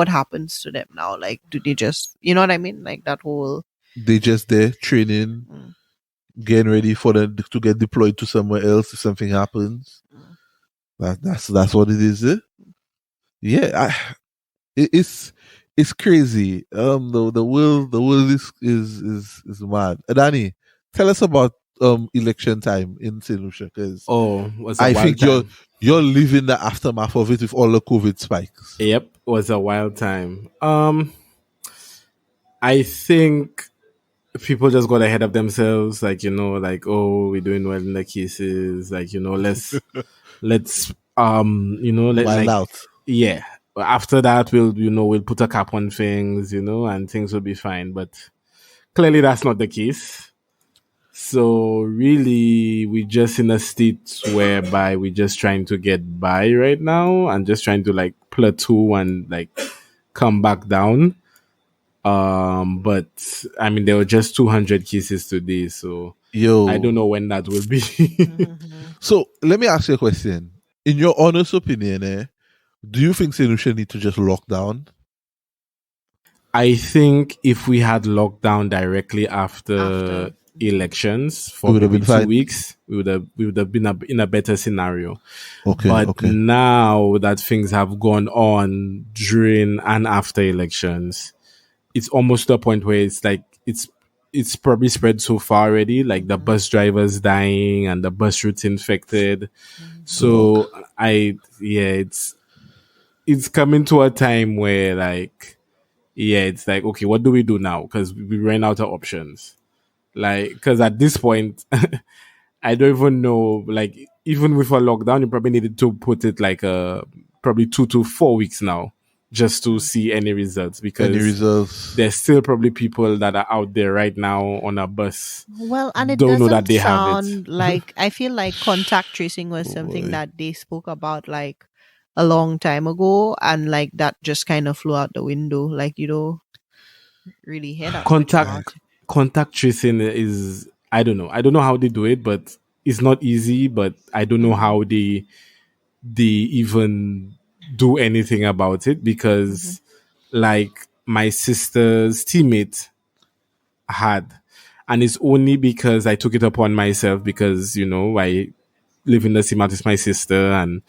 happens to them now? Like, do they just, you know what I mean? Like that whole. They just there training, getting ready for them to get deployed to somewhere else if something happens. That's what it is. Yeah, it's crazy. The world is mad. Danny, tell us about election time in St. Lucia, because was a I wild think time. you're living the aftermath of it with all the COVID spikes. Yep, was a wild time. I think people just got ahead of themselves, like, like, oh, we're doing well in the cases, like, let's Wild like, out. yeah, after that we'll put a cap on things, and things will be fine. But clearly that's not the case. So really we're just in a state whereby we're just trying to get by right now and just trying to like plateau and like come back down. But I mean, there were just 200 cases today, so I don't Yo. know when that will be. Mhm. So let me ask you a question. In your honest opinion, do you think St. Lucia need to just lock down? I think if we had lockdown directly after After. elections It for would have maybe been two fine. weeks, we would have been in a better scenario. Okay, But okay. now that things have gone on during and after elections, it's almost to a point where it's like it's probably spread so far already, like the Mhm. bus drivers dying and the bus routes infected. Mhm. Dog. So it's coming to a time where like it's like, okay, what do we do now? Because we ran out of options. Like, because at this point, I don't even know. Like, even with a lockdown, you probably needed to put it like probably 2 to 4 weeks now, just to see any results. Any Because results? there's still probably people that are out there right now on a bus, Well, and it don't know that doesn't they have it. sound like, I feel like contact tracing was Oh something boy. that they spoke about like a long time ago, and like that just kind of flew out the window. Like you don't really hear that much Contact about it. contact tracing is, I don't know. I don't know how they do it, but it's not easy. But I don't know Mhm. how they even do anything about it, Mhm. because like my sister's teammate had, and it's only because I took it upon myself, because I live in the same house as my sister, and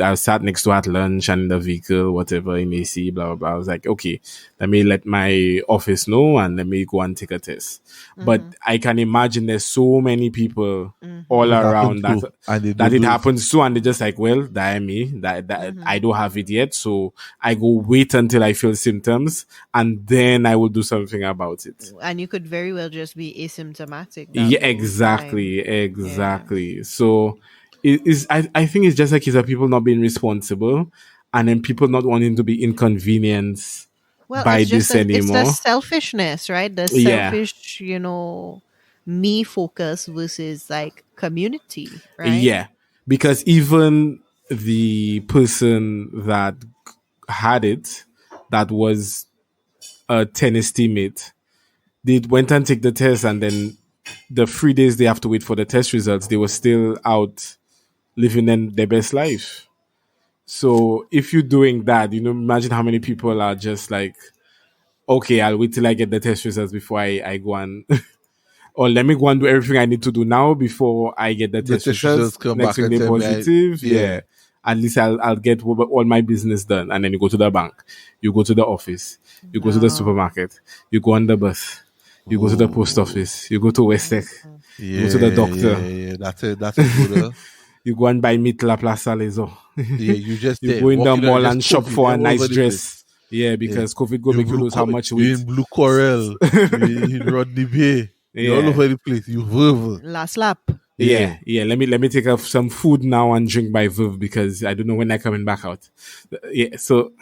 I sat next to her at lunch and in the vehicle, whatever, in AC, blah blah blah. I was like, okay, let me let my office know and let me go and take a test. But Mhm. I can imagine there's so many people all Mhm. It happened around that too, and they that don't it do it. happens to, and they just like, well, that me, that I Mhm. don't have it yet, so I go wait until I feel symptoms, and then I will do something about it. And you could very well just be asymptomatic that Yeah, whole time. exactly, Yeah. exactly. So it is. I think it's just a case of people not being responsible, and then people not wanting to be inconvenienced Well, by this it's the anymore. selfishness, right? The Yeah, selfish, me focus versus like community, right? yeah. Because even the person that had it, that was a tennis teammate, they went and take the test, and then the 3 days they have to wait for the test results, they were still out living in their best life. So if you're doing that, imagine how many people are just like, okay, I'll wait till I get the test results before I go and, or let me go and do everything I need to do now before I get the The test test results. results come Next back thing and they tell me, positive, yeah, yeah. At least I'll get all my business done. And then you go to the bank, you go to the office, you go to the No. supermarket, you go on the bus, you go to the post oh, office, you go to Westec, Mhm. you go to the yeah, doctor, yeah, yeah. That's a good. you go and buy meat La Plaza Lezo. Yeah, you just You there go in the walking around, mall just and shop COVID for a all nice over the dress. place. Yeah, Yeah, because COVID go make you lose how much you're weight. in Blue Coral, you're in Rodney Bay, you're all Yeah. over the place. You verbal. Last lap. Yeah, Yeah, yeah. Let me take off some food now and drink my Viv, because I don't know when I'm coming back out. Yeah, so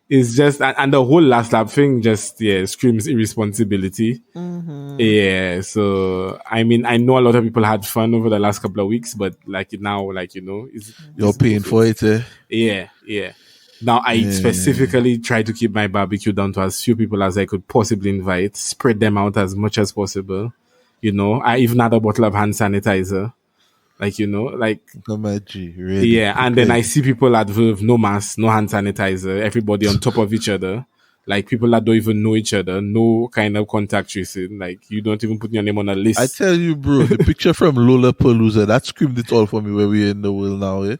it's just, and the whole last lap thing just, screams irresponsibility. Mhm. Yeah, so I mean, I know a lot of people had fun over the last couple of weeks, but like now, like you're is paying for COVID. it. Eh? Yeah, yeah. Now I Yeah. specifically try to keep my barbecue down to as few people as I could possibly invite, spread them out as much as possible. I even had a bottle of hand sanitizer, like Come at G, ready, yeah. And then I prepared. see people at Verve, no mask, no hand sanitizer, everybody on top of each other. Like people that don't even know each other, no kind of contact tracing. Like you don't even put your name on a I list. tell you, bro, the picture from Lola Palooza that screamed it all for me where we're in the world now. Eh?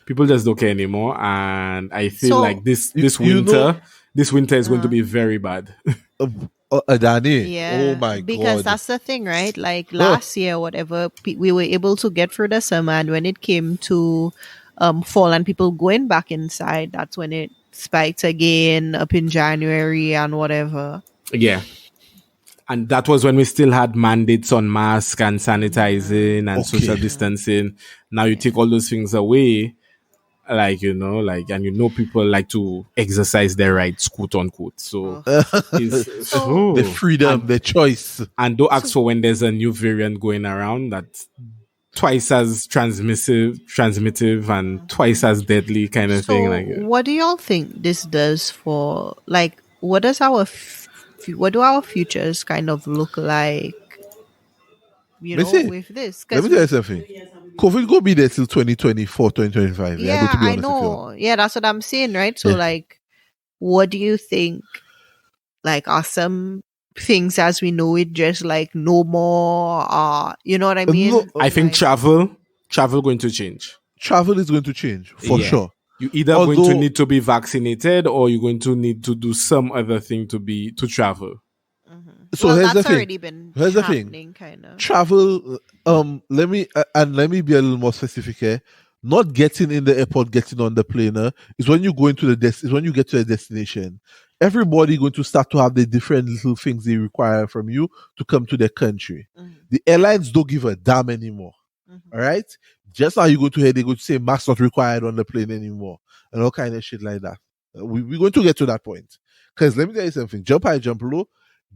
People just don't care anymore, and I feel So, like this You, this you know, winter, this winter is going to uh, be very bad. Adani. Oh yeah, my because God. that's the thing, right? Like Huh. last year, whatever, we were able to get through the summer, and when it came to fall and people going back inside, that's when it spiked again up in January and whatever. Yeah, And that was when we still had mandates on mask and sanitizing and social Okay. distancing. Now you take Yeah. all those things away, like, and people like to exercise their rights, quote unquote. So Oh. is So The freedom, the choice. and don't ask so for when there's a new variant going around that's twice as transmittive and twice as deadly kind of thing. so Like, what do y'all think this does for like what does our what do our futures kind of look like, Let me say, with this? let Because me tell you we something. COVID go be there till 2024, 2025. Yeah, I go yeah, to be I honest with you. know. Yeah, that's what I'm saying, right? So Yeah. like what do you think, like are some things as we know it just like no more, you know what I No, mean? I think Like travel going to change. travel is going to change for Yeah. sure. You either going to Although, need to be vaccinated or you're going to need to do some other thing to travel. so well here's the that's thing. already been Here's the thing. happening kind of. Travel. Let me be a little more specific here. Not getting in the airport, getting on the plane is when you go into is when you get to a destination. Everybody going to start to have the different little things they require from you to come to their country. The airlines don't give a damn anymore. All right. Just how you go to here, they go to say mask not required on the plane anymore and all kind of shit like that. We're going to get to that point. Because let me tell you something: jump high, jump low.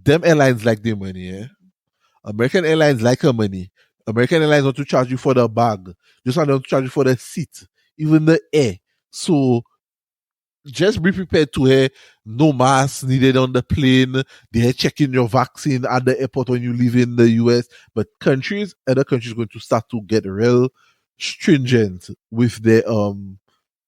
Them airlines like their money. Yeah? American Airlines like her money. American Airlines want to charge you for the bag. Just want to charge you for the seat, even the air. So just be prepared to hear no mask needed on the plane. They're checking your vaccine at the airport when you leave in the US. But other countries going to start to get real stringent with their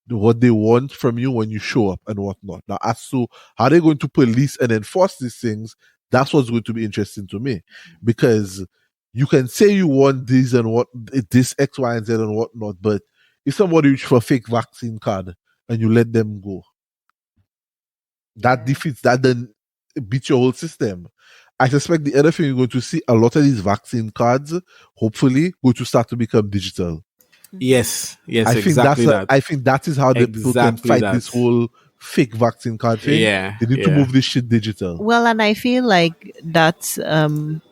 what they want from you when you show up and whatnot. Now, as to how they're going to police and enforce these things, that's what's going to be interesting to me. Because you can say you want this and what this X, Y, and Z and whatnot, but if somebody reach for a fake vaccine card and you let them go, that defeats that, then beats your whole system. I suspect the other thing you're going to see a lot of these vaccine cards, hopefully, going to start to become digital. Yes, I think exactly that. I think that is how the people can Exactly fight that. this whole fake vaccine card thing. Yeah, They need to yeah. move this shit digital. Well, and I feel like that's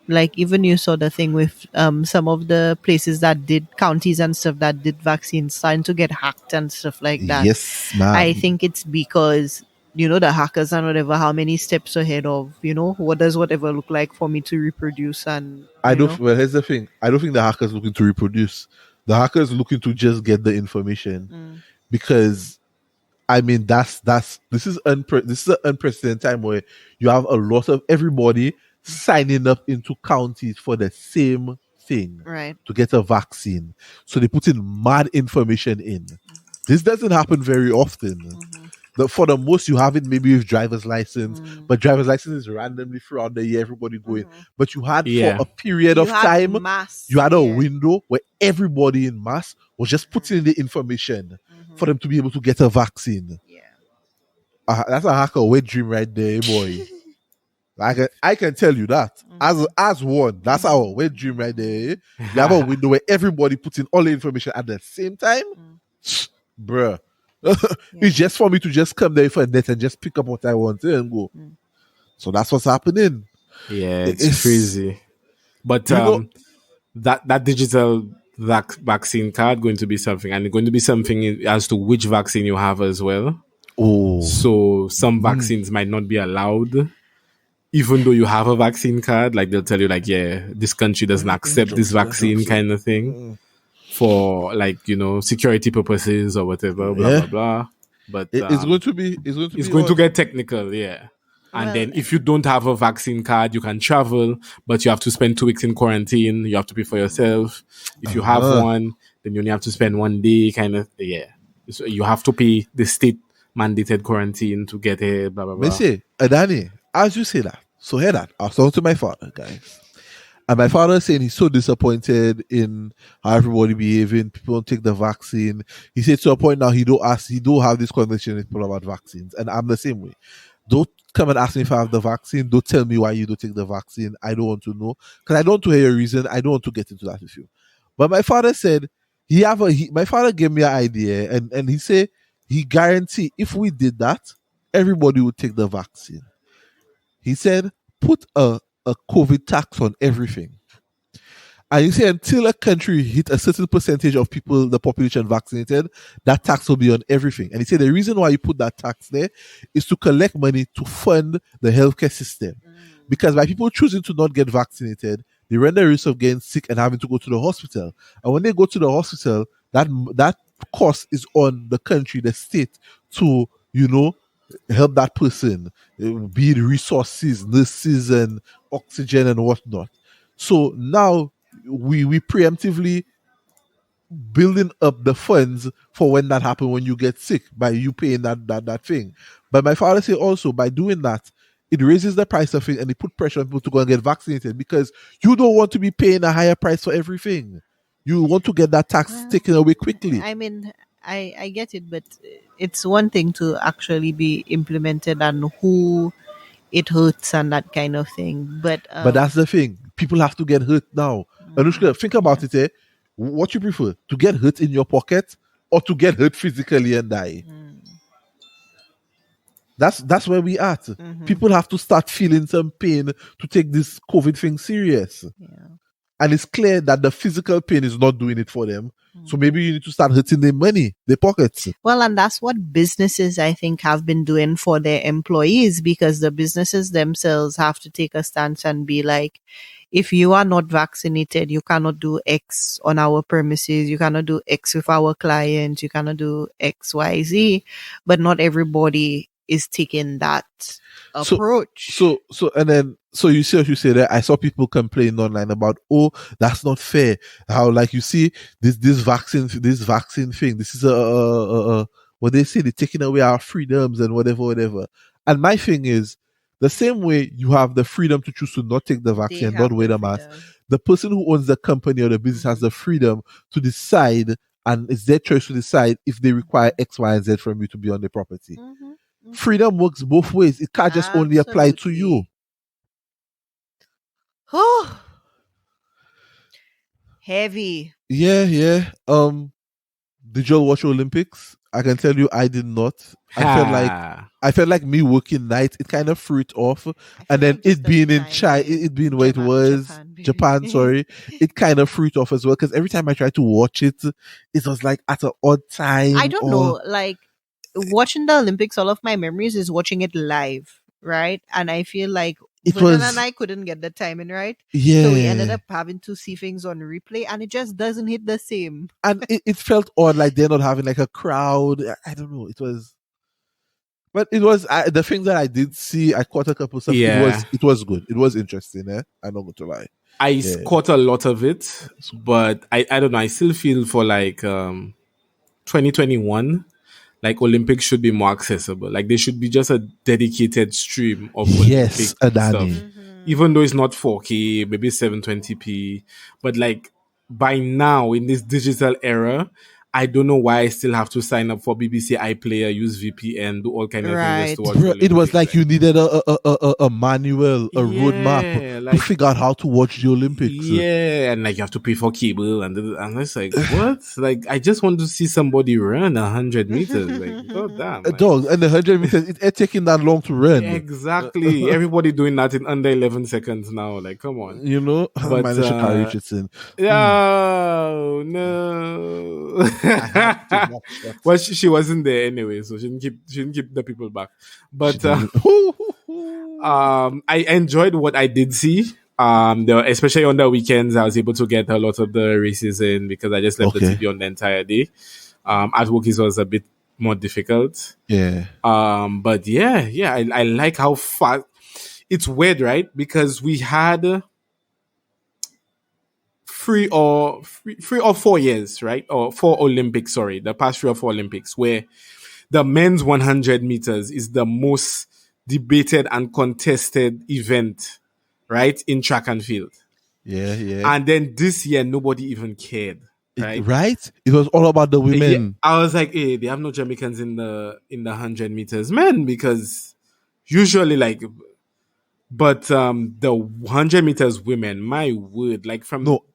like even you saw the thing with some of the places that did counties and stuff that did vaccines starting to get hacked and stuff like that. Yes, ma'am. I think it's because the hackers and whatever, how many steps ahead of what does whatever look like for me to reproduce, and I don't. Well, here's the thing. I don't think the hackers looking to reproduce. The hackers looking to just get the information because I mean this is an unprecedented time where you have a lot of everybody signing up into counties for the same thing, right. to get a vaccine. So they put in mad information in. This doesn't happen very often. For the most, you have it maybe with driver's license, but driver's license is randomly throughout the year, everybody going. But you had for a period of time, you had a window where everybody in mass was just putting in the information for them to be able to get a vaccine. Yeah. That's a hacker wet dream right there, boy. I can tell you that as one, that's our wet dream right there. You have a window where everybody puts in all the information at the same time, bruh. It's just for me to just come there for a net and just pick up what I want and go. So that's what's happening. Yeah, it's crazy. But that digital vaccine card going to be something, and it's going to be something as to which vaccine you have as well. Oh, So some vaccines might not be allowed, even though you have a vaccine card. Like they'll tell you, like, yeah, this country doesn't accept this vaccine kind of thing for security purposes or whatever, blah blah blah. But it's going to be get technical, yeah. And Well, then if you don't have a vaccine card, you can travel, but you have to spend 2 weeks in quarantine. You have to pay for yourself. If you have one, then you only have to spend 1 day, kind of, yeah. So you have to pay the state mandated quarantine to get here, blah, blah, blah. Messi, Danny, as you say that, so hear that. I was talking to my father, guys. And my father saying he's so disappointed in how everybody behaving. People don't take the vaccine. He said to a point now he don't have this conversation with people about vaccines. And I'm the same way. Don't come and ask me if I have the vaccine. Don't tell me why you don't take the vaccine. I don't want to know. Because I don't want to hear your reason. I don't want to get into that with you. But my father said my father gave me an idea and he said he guaranteed if we did that, everybody would take the vaccine. He said, put a a COVID tax on everything. And you say until a country hit a certain percentage of people, the population vaccinated, that tax will be on everything. And he said the reason why you put that tax there is to collect money to fund the healthcare system. Because by people choosing to not get vaccinated, they run the risk of getting sick and having to go to the hospital. And when they go to the hospital, that cost is on the country, the state, to, help that person, be it resources, nurses, and oxygen and whatnot. So now we preemptively building up the funds for when that happens, when you get sick, by you paying that thing. But my father said also, by doing that, it raises the price of it and it put pressure on people to go and get vaccinated, because you don't want to be paying a higher price for everything. You want to get that tax taken away quickly. I mean, I get it, but it's one thing to actually be implemented and who it hurts and that kind of thing. But that's the thing. People have to get hurt now. Anushka, think about it. What you prefer? To get hurt in your pocket or to get hurt physically and die? That's where we at. People have to start feeling some pain to take this COVID thing serious. Yeah. And it's clear that the physical pain is not doing it for them. So maybe you need to start hurting their money, their pockets. Well, and that's what businesses, I think, have been doing for their employees, because the businesses themselves have to take a stance and be like, if you are not vaccinated, you cannot do X on our premises. You cannot do X with our clients. You cannot do X, Y, Z. But not everybody is taking that approach. So you see what you say there. I saw people complain online about, that's not fair. How, like, you see this vaccine thing. This is what they say, they're taking away our freedoms and whatever. And my thing is, the same way you have the freedom to choose to not take the vaccine and not wear the mask, the person who owns the company or the business has the freedom to decide, and it's their choice to decide if they require X, Y, and Z from you to be on the property. Freedom works both ways. It can't just only apply to you. Oh, heavy. Yeah. Did you all watch Olympics? I can tell you, I did not. I felt like me working night. It kind of threw it off, and then it being in China, it being where it was, Japan. Sorry, it kind of threw it off as well, because every time I tried to watch it, it was like at an odd time. I don't know, like watching the Olympics. All of my memories is watching it live, right? And I feel like Vernon and I couldn't get the timing right. Yeah. So we ended up having to see things on replay, and it just doesn't hit the same. And it felt odd, like they're not having like a crowd. I don't know. It was, but it was the things that I did see. I caught a couple of stuff. Yeah. It was good. It was interesting. I'm not going to lie. I caught a lot of it, but I don't know. I still feel for like 2021. Like Olympics should be more accessible. Like there should be just a dedicated stream of Olympic stuff. Even though it's not 4K, maybe 720p. But like by now in this digital era, I don't know why I still have to sign up for BBC iPlayer, use VPN, do all kind of things to watch Olympics. It was like you needed a manual, a roadmap to figure out how to watch the Olympics. Yeah, and like you have to pay for cable, and it's like, what? Like, I just want to see somebody run 100 meters. Like, god damn. Like, dog, and the 100 meters, it's taking that long to run. Exactly. Everybody doing that in under 11 seconds now. Like, come on. You know? But, Richardson. Oh, no. Well, she wasn't there anyway, so she didn't keep the people back. But I enjoyed what I did see. Especially on the weekends, I was able to get a lot of the races in because I just left the TV on the entire day. At work, it was a bit more difficult. Yeah. But I like how fast. It's weird, right? Because we had 3 or 4 years, right? Or 4 Olympics, sorry. The past 3 or 4 Olympics where the men's 100 meters is the most debated and contested event, right? In track and field. Yeah. And then this year, nobody even cared. Right? It was all about the women. Yeah, I was like, hey, they have no Jamaicans in the 100 meters men, because usually like, but the 100 meters women, my word, like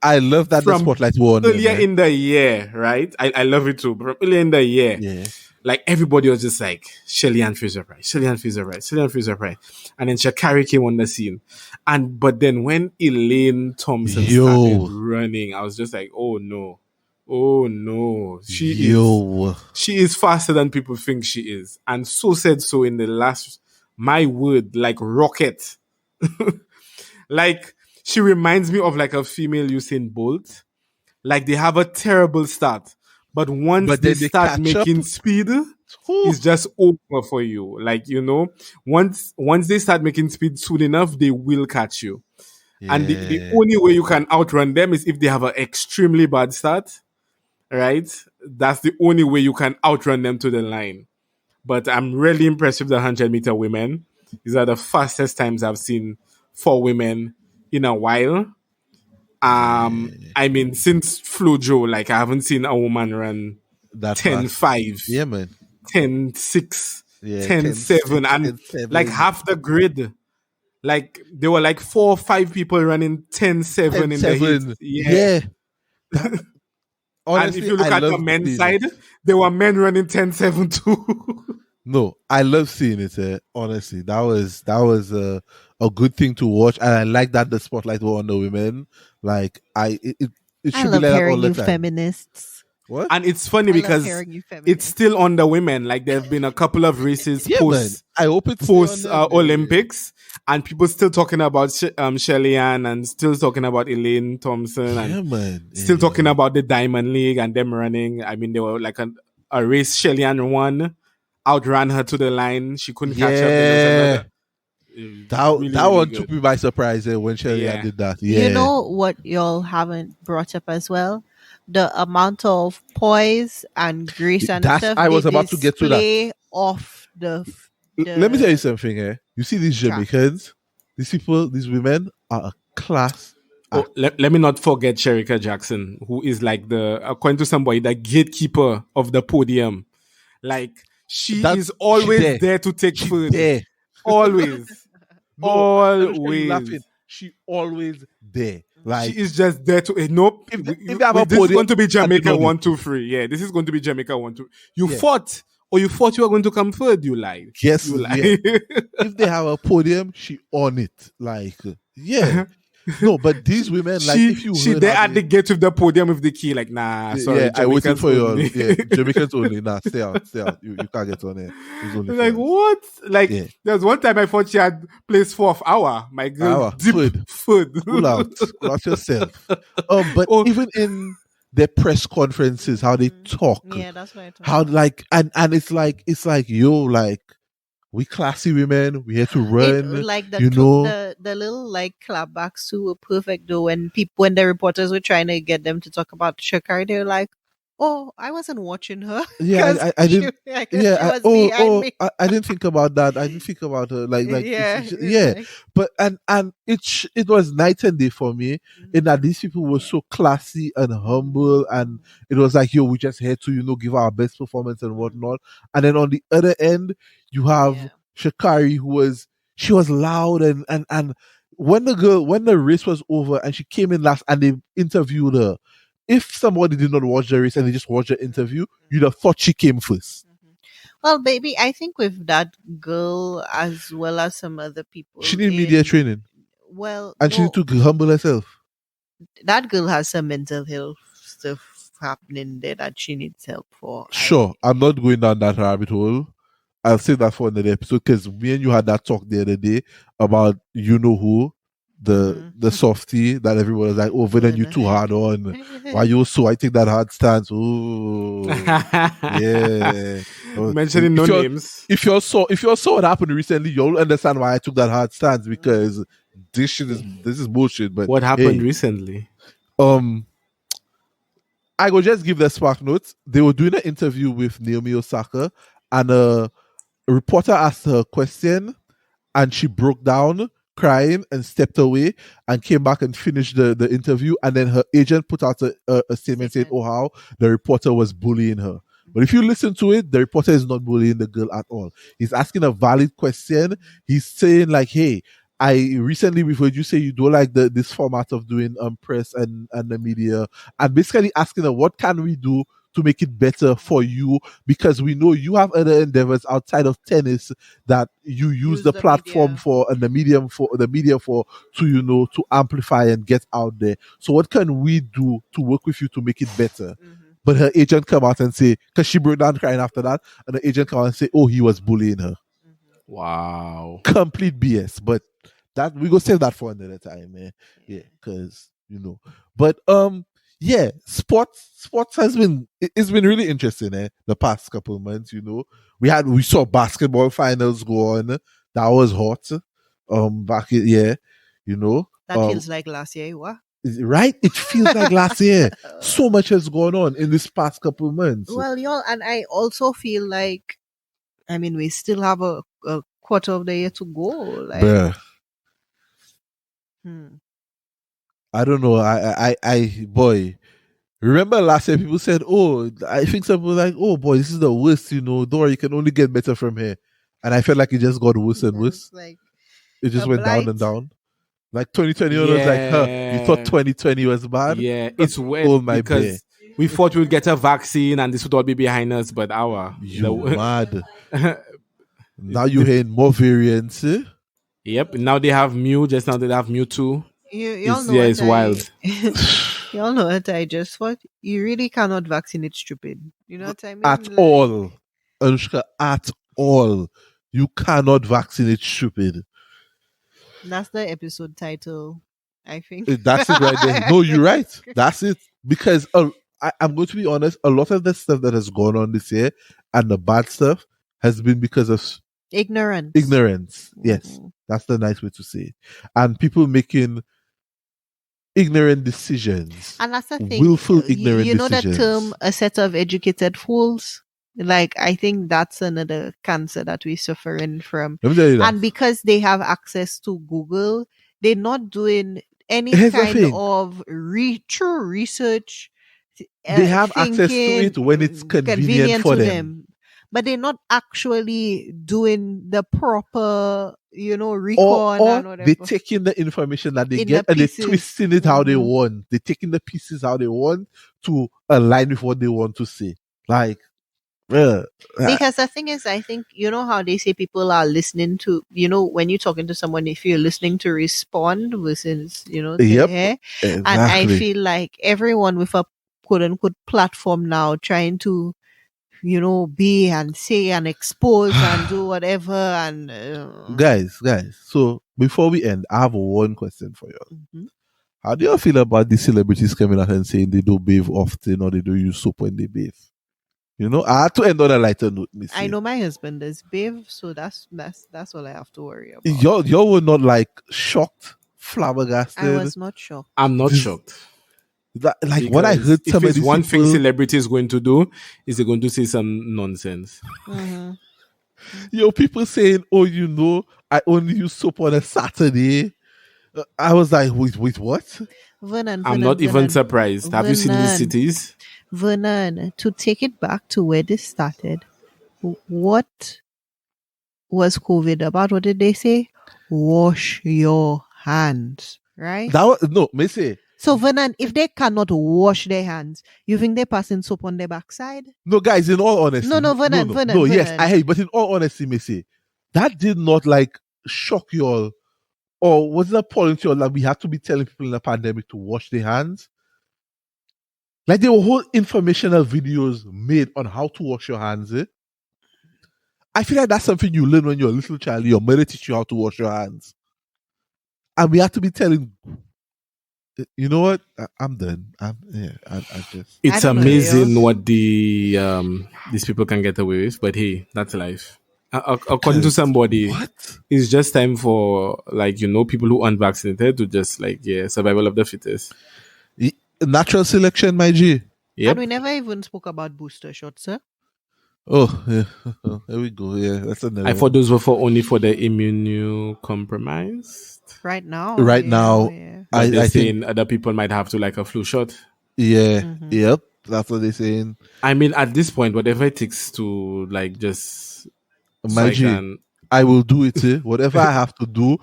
I love that the spotlight won earlier in the year, right? I love it too. From earlier in the year, Like everybody was just like Shelly-Ann Fraser-Pryce, Shelly-Ann Fraser-Pryce, Shelly-Ann Fraser-Pryce, and then Sha'Carri came on the scene, and but then when Elaine Thompson started Yo, running, I was just like, oh no, oh no, yo, she is faster than people think she is, and so said so in the last. My word, like rocket, like she reminds me of like a female Usain Bolt. Like they have a terrible start, but once but they then they start catch up. making speed, Whew. it's just over for you. Like once they start making speed soon enough, they will catch you. And the Yeah, only way you can outrun them is if they have an extremely bad start, right? That's the only way you can outrun them to the line. But I'm really impressed with the 100-meter women. These are the fastest times I've seen for women in a while. yeah, I mean, since Flojo, like I haven't seen a woman run that ten fast. five, Yeah, man. 10-6, Yeah, 10-7, 10-6, and like 10-7, half the grid. Like there were like 4 or 5 people running 10-7 in the heat. 10-7. Yeah. Yeah, that, And if honestly, you I look at the love men's seeing it. side, there were men running 10-7 too. No, I love seeing it. Honestly, that was a good thing to watch, and I like that the spotlight were on the women. Like it I should be love like that all hearing the you time. feminists. What? And it's funny I love because hearing you it's feminists. still on the women. Like there have been a couple of races Yeah, man. I hope it's stay on post them. Yeah. Olympics, and people still talking about Shelly-Ann and still talking about Elaine Thompson and Yeah, man. still Yeah. talking about the Diamond League and them running. I mean, they were like a race Shelly-Ann won, outran her to the line. She couldn't catch up. Then there was Yeah. another. That Really, really one took good. me by surprise when Shelly Yeah. did that. You Yeah. know what y'all haven't brought up as well? The amount of poise and grace and That's stuff I they was about to get to that. display off Let me tell you the something, eh? You see these track. Jamaicans, these people, these women are a class. Oh, let me not forget Sherika Jackson, who is like according to somebody, the gatekeeper of the podium. Like she is She always there to take She food. there. Always. No, I know you're Always. laughing. She always there. Like She is just there to nope. if they have a This is podium, going to be I Jamaica don't know. 1, 2, 3. Yeah, this is going to be Jamaica 1, 2. You Yeah. fought, or you thought you were going to come third. You lied. Yes, You lied. yeah. If they have a podium, she on it. Like yeah. No, but these women, like if you she heard there how at the gate with the podium with the key, like nah, sorry, yeah, I waited Jamaicans for you. only. Yeah, Jamaicans only. Nah, stay out. You can't get on there. It's only Like for us. what? Like Yeah. there was one time I thought she had placed 4th hour. My girl, Hour. deep food. Cool out yourself. But Oh. even in their press conferences, how they talk, Yeah, that's what I thought. how like and it's like yo, like we classy women, we here to run, like you know. the little like clapbacks too were perfect though when the reporters were trying to get them to talk about Shakari, they were like, "Oh, I wasn't watching her." Yeah, I didn't. She was behind me. I didn't think about that. I didn't think about her. Like, Yeah, it's it's yeah. like- But and it was night and day for me. In that these people were so classy and humble, and it was like, yo, we just had to, give our best performance and whatnot. And then on the other end, you have Yeah. Shakari, she was loud and when the race was over and she came in last and they interviewed her. If somebody did not watch the race and they just watched the interview, you'd have thought she came first. Well, baby, I think with that girl as well as some other people, She need media training, Well, and she no, need to humble herself. that girl has some mental health stuff happening there that she needs help for. Sure, I'm not going down that rabbit hole. I'll save that for another episode because me and you had that talk the other day about you know who, the softie that everyone was like, oh, but then you too hard on. Why you so? I take that hard stance. Ooh, yeah. Mentioning no names. If you saw what happened recently, you'll understand why I took that hard stance because this is bullshit. But What happened recently? I go just give the spark notes. They were doing an interview with Naomi Osaka, and a reporter asked her a question, and she broke down crying and stepped away and came back and finished the interview. And then her agent put out a statement saying, oh, how the reporter was bullying her. But if you listen to it, the reporter is not bullying the girl at all. He's asking a valid question. He's saying like, hey, I recently we've heard you say you don't like this format of doing press and the media, and basically asking her what can we do to make it better for you, because we know you have other endeavors outside of tennis that you use the platform media. for and the media for to amplify and get out there. So what can we do to work with you to make it better? But her agent come out and say, because she broke down crying after that, and the agent come out and say, oh, he was bullying her. Wow. Complete BS. But that we go save that for another time, man. Yeah, because But yeah, sports has it's been really interesting, the past couple of months. We saw basketball finals go on. That was hot. That feels like last year. What? Right? It feels like last year. So much has gone on in this past couple of months. Well, y'all, and I also feel like, we still have a quarter of the year to go. Like, Bruh. I don't know. Boy, remember last year people said, oh, I think some people were like, oh boy, this is the worst, don't worry, you can only get better from here. And I felt like it just got worse and worse. like It just went down and down. Like 2020 was like, you thought 2020 was bad? Yeah, it's weird Oh my because we thought we would get a vaccine and this would all be behind us, but mad. Now you're hearing more variants. Yep. Now they have Mu. Just now they have Mewtwo. Y'all know it's wild. Y'all know what I just thought. You really cannot vaccinate stupid. You know what I mean? At all, Anushka. At all, you cannot vaccinate stupid. That's the episode title, I think. That's it right there. No, you're right. That's it. Because I'm going to be honest, a lot of the stuff that has gone on this year and the bad stuff has been because of ignorance. Yes, that's the nice way to say it. And people making ignorant decisions. And that's the thing. Willful ignorant decisions. You know the term, a set of educated fools? Like, I think that's another cancer that we're suffering from. Let me tell you that. And because they have access to Google, they're not doing any kind of true research. They have access to it when it's convenient for them. But they're not actually doing the proper, recon or and whatever. They're taking the information that they get and they're twisting it how they want. They're taking the pieces how they want to align with what they want to say. Like, because the thing is, I think, how they say people are listening to, when you're talking to someone, if you're listening to respond versus, exactly. And I feel like everyone with a quote unquote platform now trying to, be and say and expose and do whatever. And guys, so before we end, I have one question for you. Mm-hmm. How do you feel about the celebrities coming out and saying they do bathe often or they do use soap when they bathe? I had to end on a lighter note. I know my husband does bathe, so that's all I have to worry about. Y'all were not like shocked, flabbergasted. I was not shocked. I'm not shocked. Like what I heard, if it's one thing celebrity is going to do, is they're going to say some nonsense. Mm-hmm. People saying, "Oh, I only use soap on a Saturday." I was like, "Wait, what?" Vernon, I'm not even surprised. Have you seen these cities? Vernon, to take it back to where this started, what was COVID about? What did they say? Wash your hands, right? May say. So, Vernon, if they cannot wash their hands, you think they're passing soap on their backside? No, guys, in all honesty. No, Vernon. Yes, I hate, but in all honesty, may say, that did not shock you all. Or was it appalling to you all that we had to be telling people in the pandemic to wash their hands? Like there were whole informational videos made on how to wash your hands. I feel like that's something you learn when you're a little child. Your mother teach you how to wash your hands. And we have to be telling, you know what? I'm done. It's amazing what these people can get away with, but hey, that's life. According to somebody, it's just time for people who aren't vaccinated to just survival of the fittest. Natural selection, my G. Yep. And we never even spoke about booster shots, sir. Oh, yeah. There we go. Yeah, that's another. I thought those were only for the immunocompromised. Right now. Yeah. I think other people might have to a flu shot. Yeah. Mm-hmm. Yep. That's what they're saying. I mean, at this point, whatever it takes to just. My G, I will do it. Whatever I have to do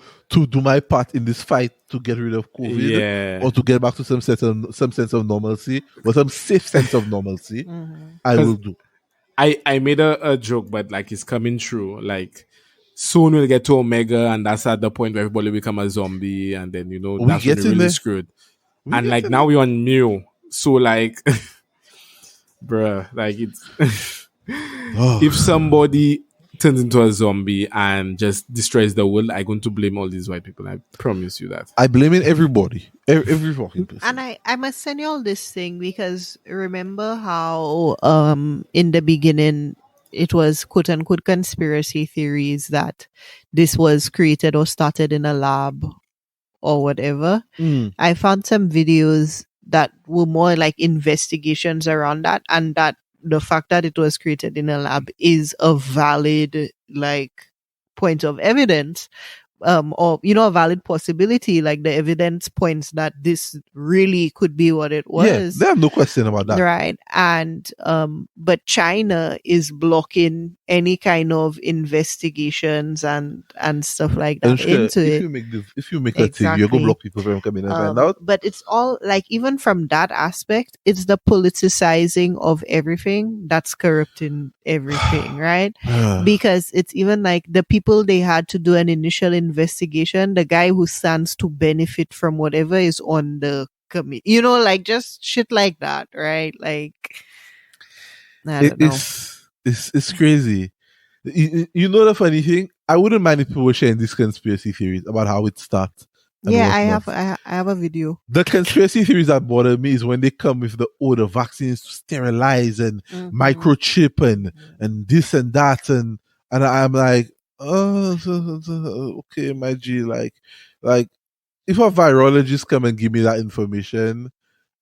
my part in this fight to get rid of COVID Yeah, or to get back to some sense of normalcy or some safe sense of normalcy, Mhm. I will because do. I made a joke, but like it's coming true. Like soon we'll get to Omega, and that's at the point where everybody become a zombie, and then We that's when get you're in really there. screwed. We And get like in now there. we're on Mew, so like, bruh, like it's if Oh, somebody turns into a zombie and just destroys the world, I'm going to blame all these white people. I promise you that. I blame it everybody. Every fucking And person. I must send you all this thing because remember how in the beginning it was quote unquote conspiracy theories that this was created or started in a lab or whatever. Mm. I found some videos that were more like investigations around that, and that the fact that it was created in a lab is a valid like point of evidence, or a valid possibility. Like the evidence points that this really could be what it Yeah, was. they have no question about that. Right. And but China is blocking any kind of investigations and stuff like that Anushka, into it. if you make a thing, you're gonna Exactly. block people from coming and find out. But it's all like, even from that aspect, it's the politicizing of everything that's corrupting everything, right? Because it's even like the people they had to do an initial investigation, the guy who stands to benefit from whatever is on the committee, like just shit like that, right? Like, I don't know. It's crazy. You know the funny thing? I wouldn't mind if people were sharing these conspiracy theories about how it starts and Yeah, whatnot. I have a video. The conspiracy theories that bother me is when they come with the vaccines to sterilize and microchip and this and that and I'm like, oh, okay, my G, like if a virologist come and give me that information,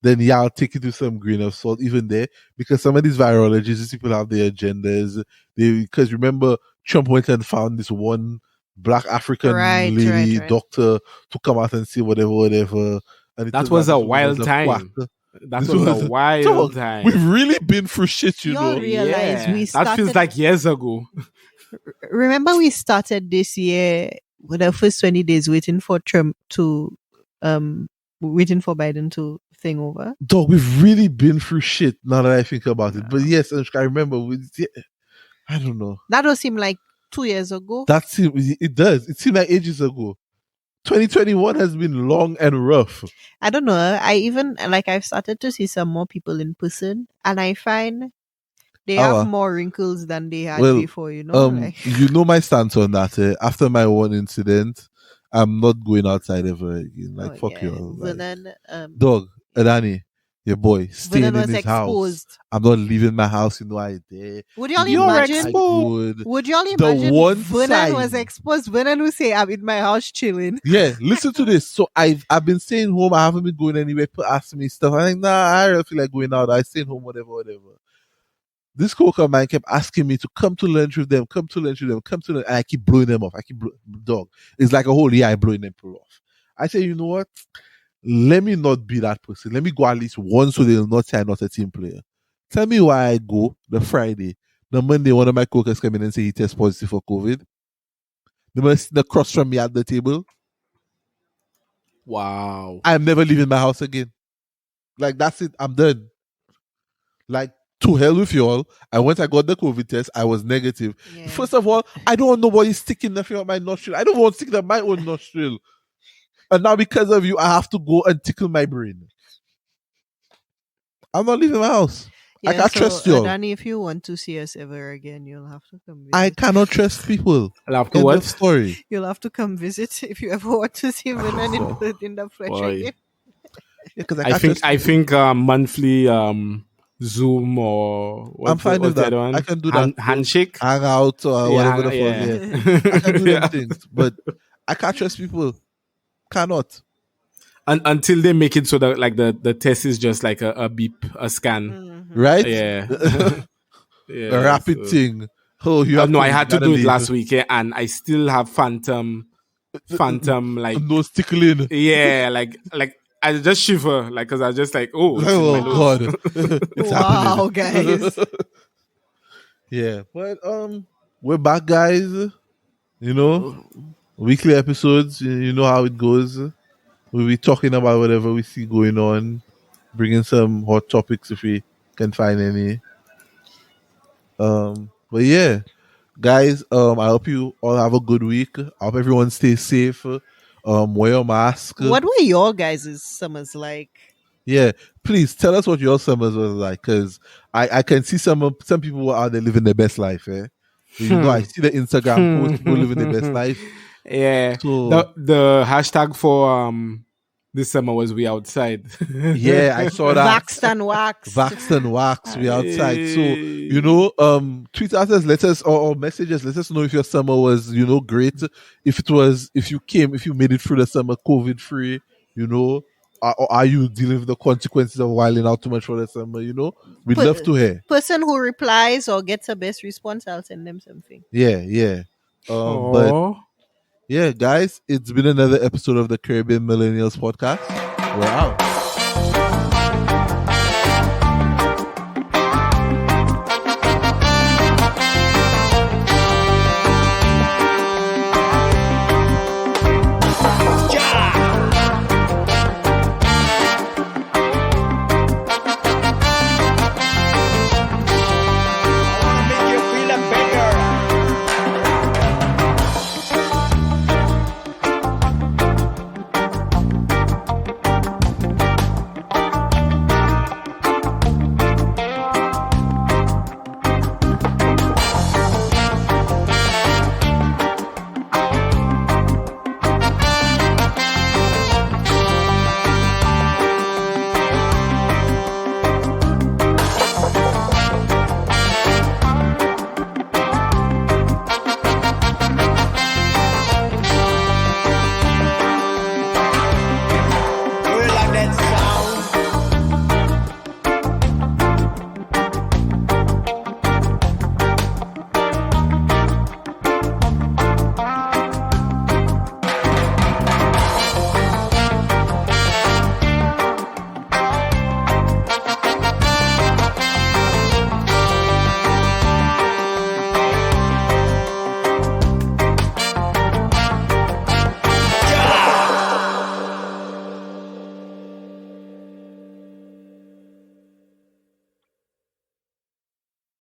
then yeah, I'll take it with some grain of salt, even there, because some of these virologists, these people have their agendas. Because remember, Trump went and found this one black African lady Right. doctor to come out and say whatever, and it That turns out was a this woman was wild a quack. time. That This was a was wild dog. time. We've really been through shit, you Y'all know. realize we that feels started. like years ago. Remember, we started this year with the first 20 days waiting for Trump to, waiting for Biden to thing over. Dog, we've really been through shit now that I think about it. But yes, Anushka, I remember. I don't know. That was him like 2 years ago. It does. It seemed like ages ago. 2021 has been long and rough. I don't know. I've started to see some more people in person, and I find they have more wrinkles than they had before, you know my stance on that. After my one incident, I'm not going outside ever again. Like, fuck you all. Vernon, dog, Adani, your boy, staying Vernon in was his exposed. house. I'm not leaving my house. You know I dare. Would y'all You're imagine? exposed. Would y'all The imagine one Vernon was time- exposed? Vernon would say, "I'm in my house chilling." Yeah, listen to this. So I've been staying home. I haven't been going anywhere. People asking me stuff. I'm like, nah, I don't feel like going out. I stay home, whatever. This coca man kept asking me to come to lunch with them, come to lunch with them, and I keep blowing them off. Dog. It's like a whole year I blowing them off. I say, you know what? Let me not be that person. Let me go at least once so they'll not say I'm not a team player. Tell me why I go the Friday. The Monday, one of my coworkers come in and say he tests positive for COVID. They must sit across from me at the table. Wow. I'm never leaving my house again. Like, that's it. I'm done. Like, to hell with y'all. I got the COVID test. I was negative. Yeah. First of all, I don't want nobody sticking nothing on my nostril. I don't want to stick on my own nostril. And now because of you, I have to go and tickle my brain. I'm not leaving my house. I can't trust y'all. Danny, if you want to see us ever again, you'll have to come visit. I cannot trust people. I'll have to End what? of story. You'll have to come visit if you ever want to see Vernon in the flesh Boy. again. Yeah, because I think monthly Zoom or I'm fine with that. I can do that. Handshake, hang out or whatever the fuck. Yeah. I can do Yeah. them things, but I can't trust people. Cannot. Until they make it so that like the test is just like a beep, a scan, Right? Yeah. A rapid thing. Oh, you have no, I had to do it leave. last week, and I still have phantom like no tickling. Yeah, like I just shiver, like, because I was just like, oh, it's in my nose. God, it's wow, happening. guys. Yeah, but we're back, guys. You know, weekly episodes. You know how it goes. We'll be talking about whatever we see going on, bringing some hot topics if we can find any. But yeah, guys, I hope you all have a good week. I hope everyone stays safe. Wear your mask. What were your guys' summers like? Yeah, please tell us what your summers was like, because I can see some people were out there living their best life. You know, I see the Instagram post, people living their best life. Yeah. So The hashtag for this summer was we outside. yeah, I saw that. Waxed and waxed. Vaxxed and wax, we outside. So, you know, tweet at us, let us or message us, let us know if your summer was, you know, great. If you made it through the summer COVID free, you know, or are you dealing with the consequences of wilding out too much for the summer, you know? We'd love to hear. Person who replies or gets a best response, I'll send them something. Yeah. But Oh. yeah, guys, it's been another episode of the Caribbean Millennials podcast. We're out.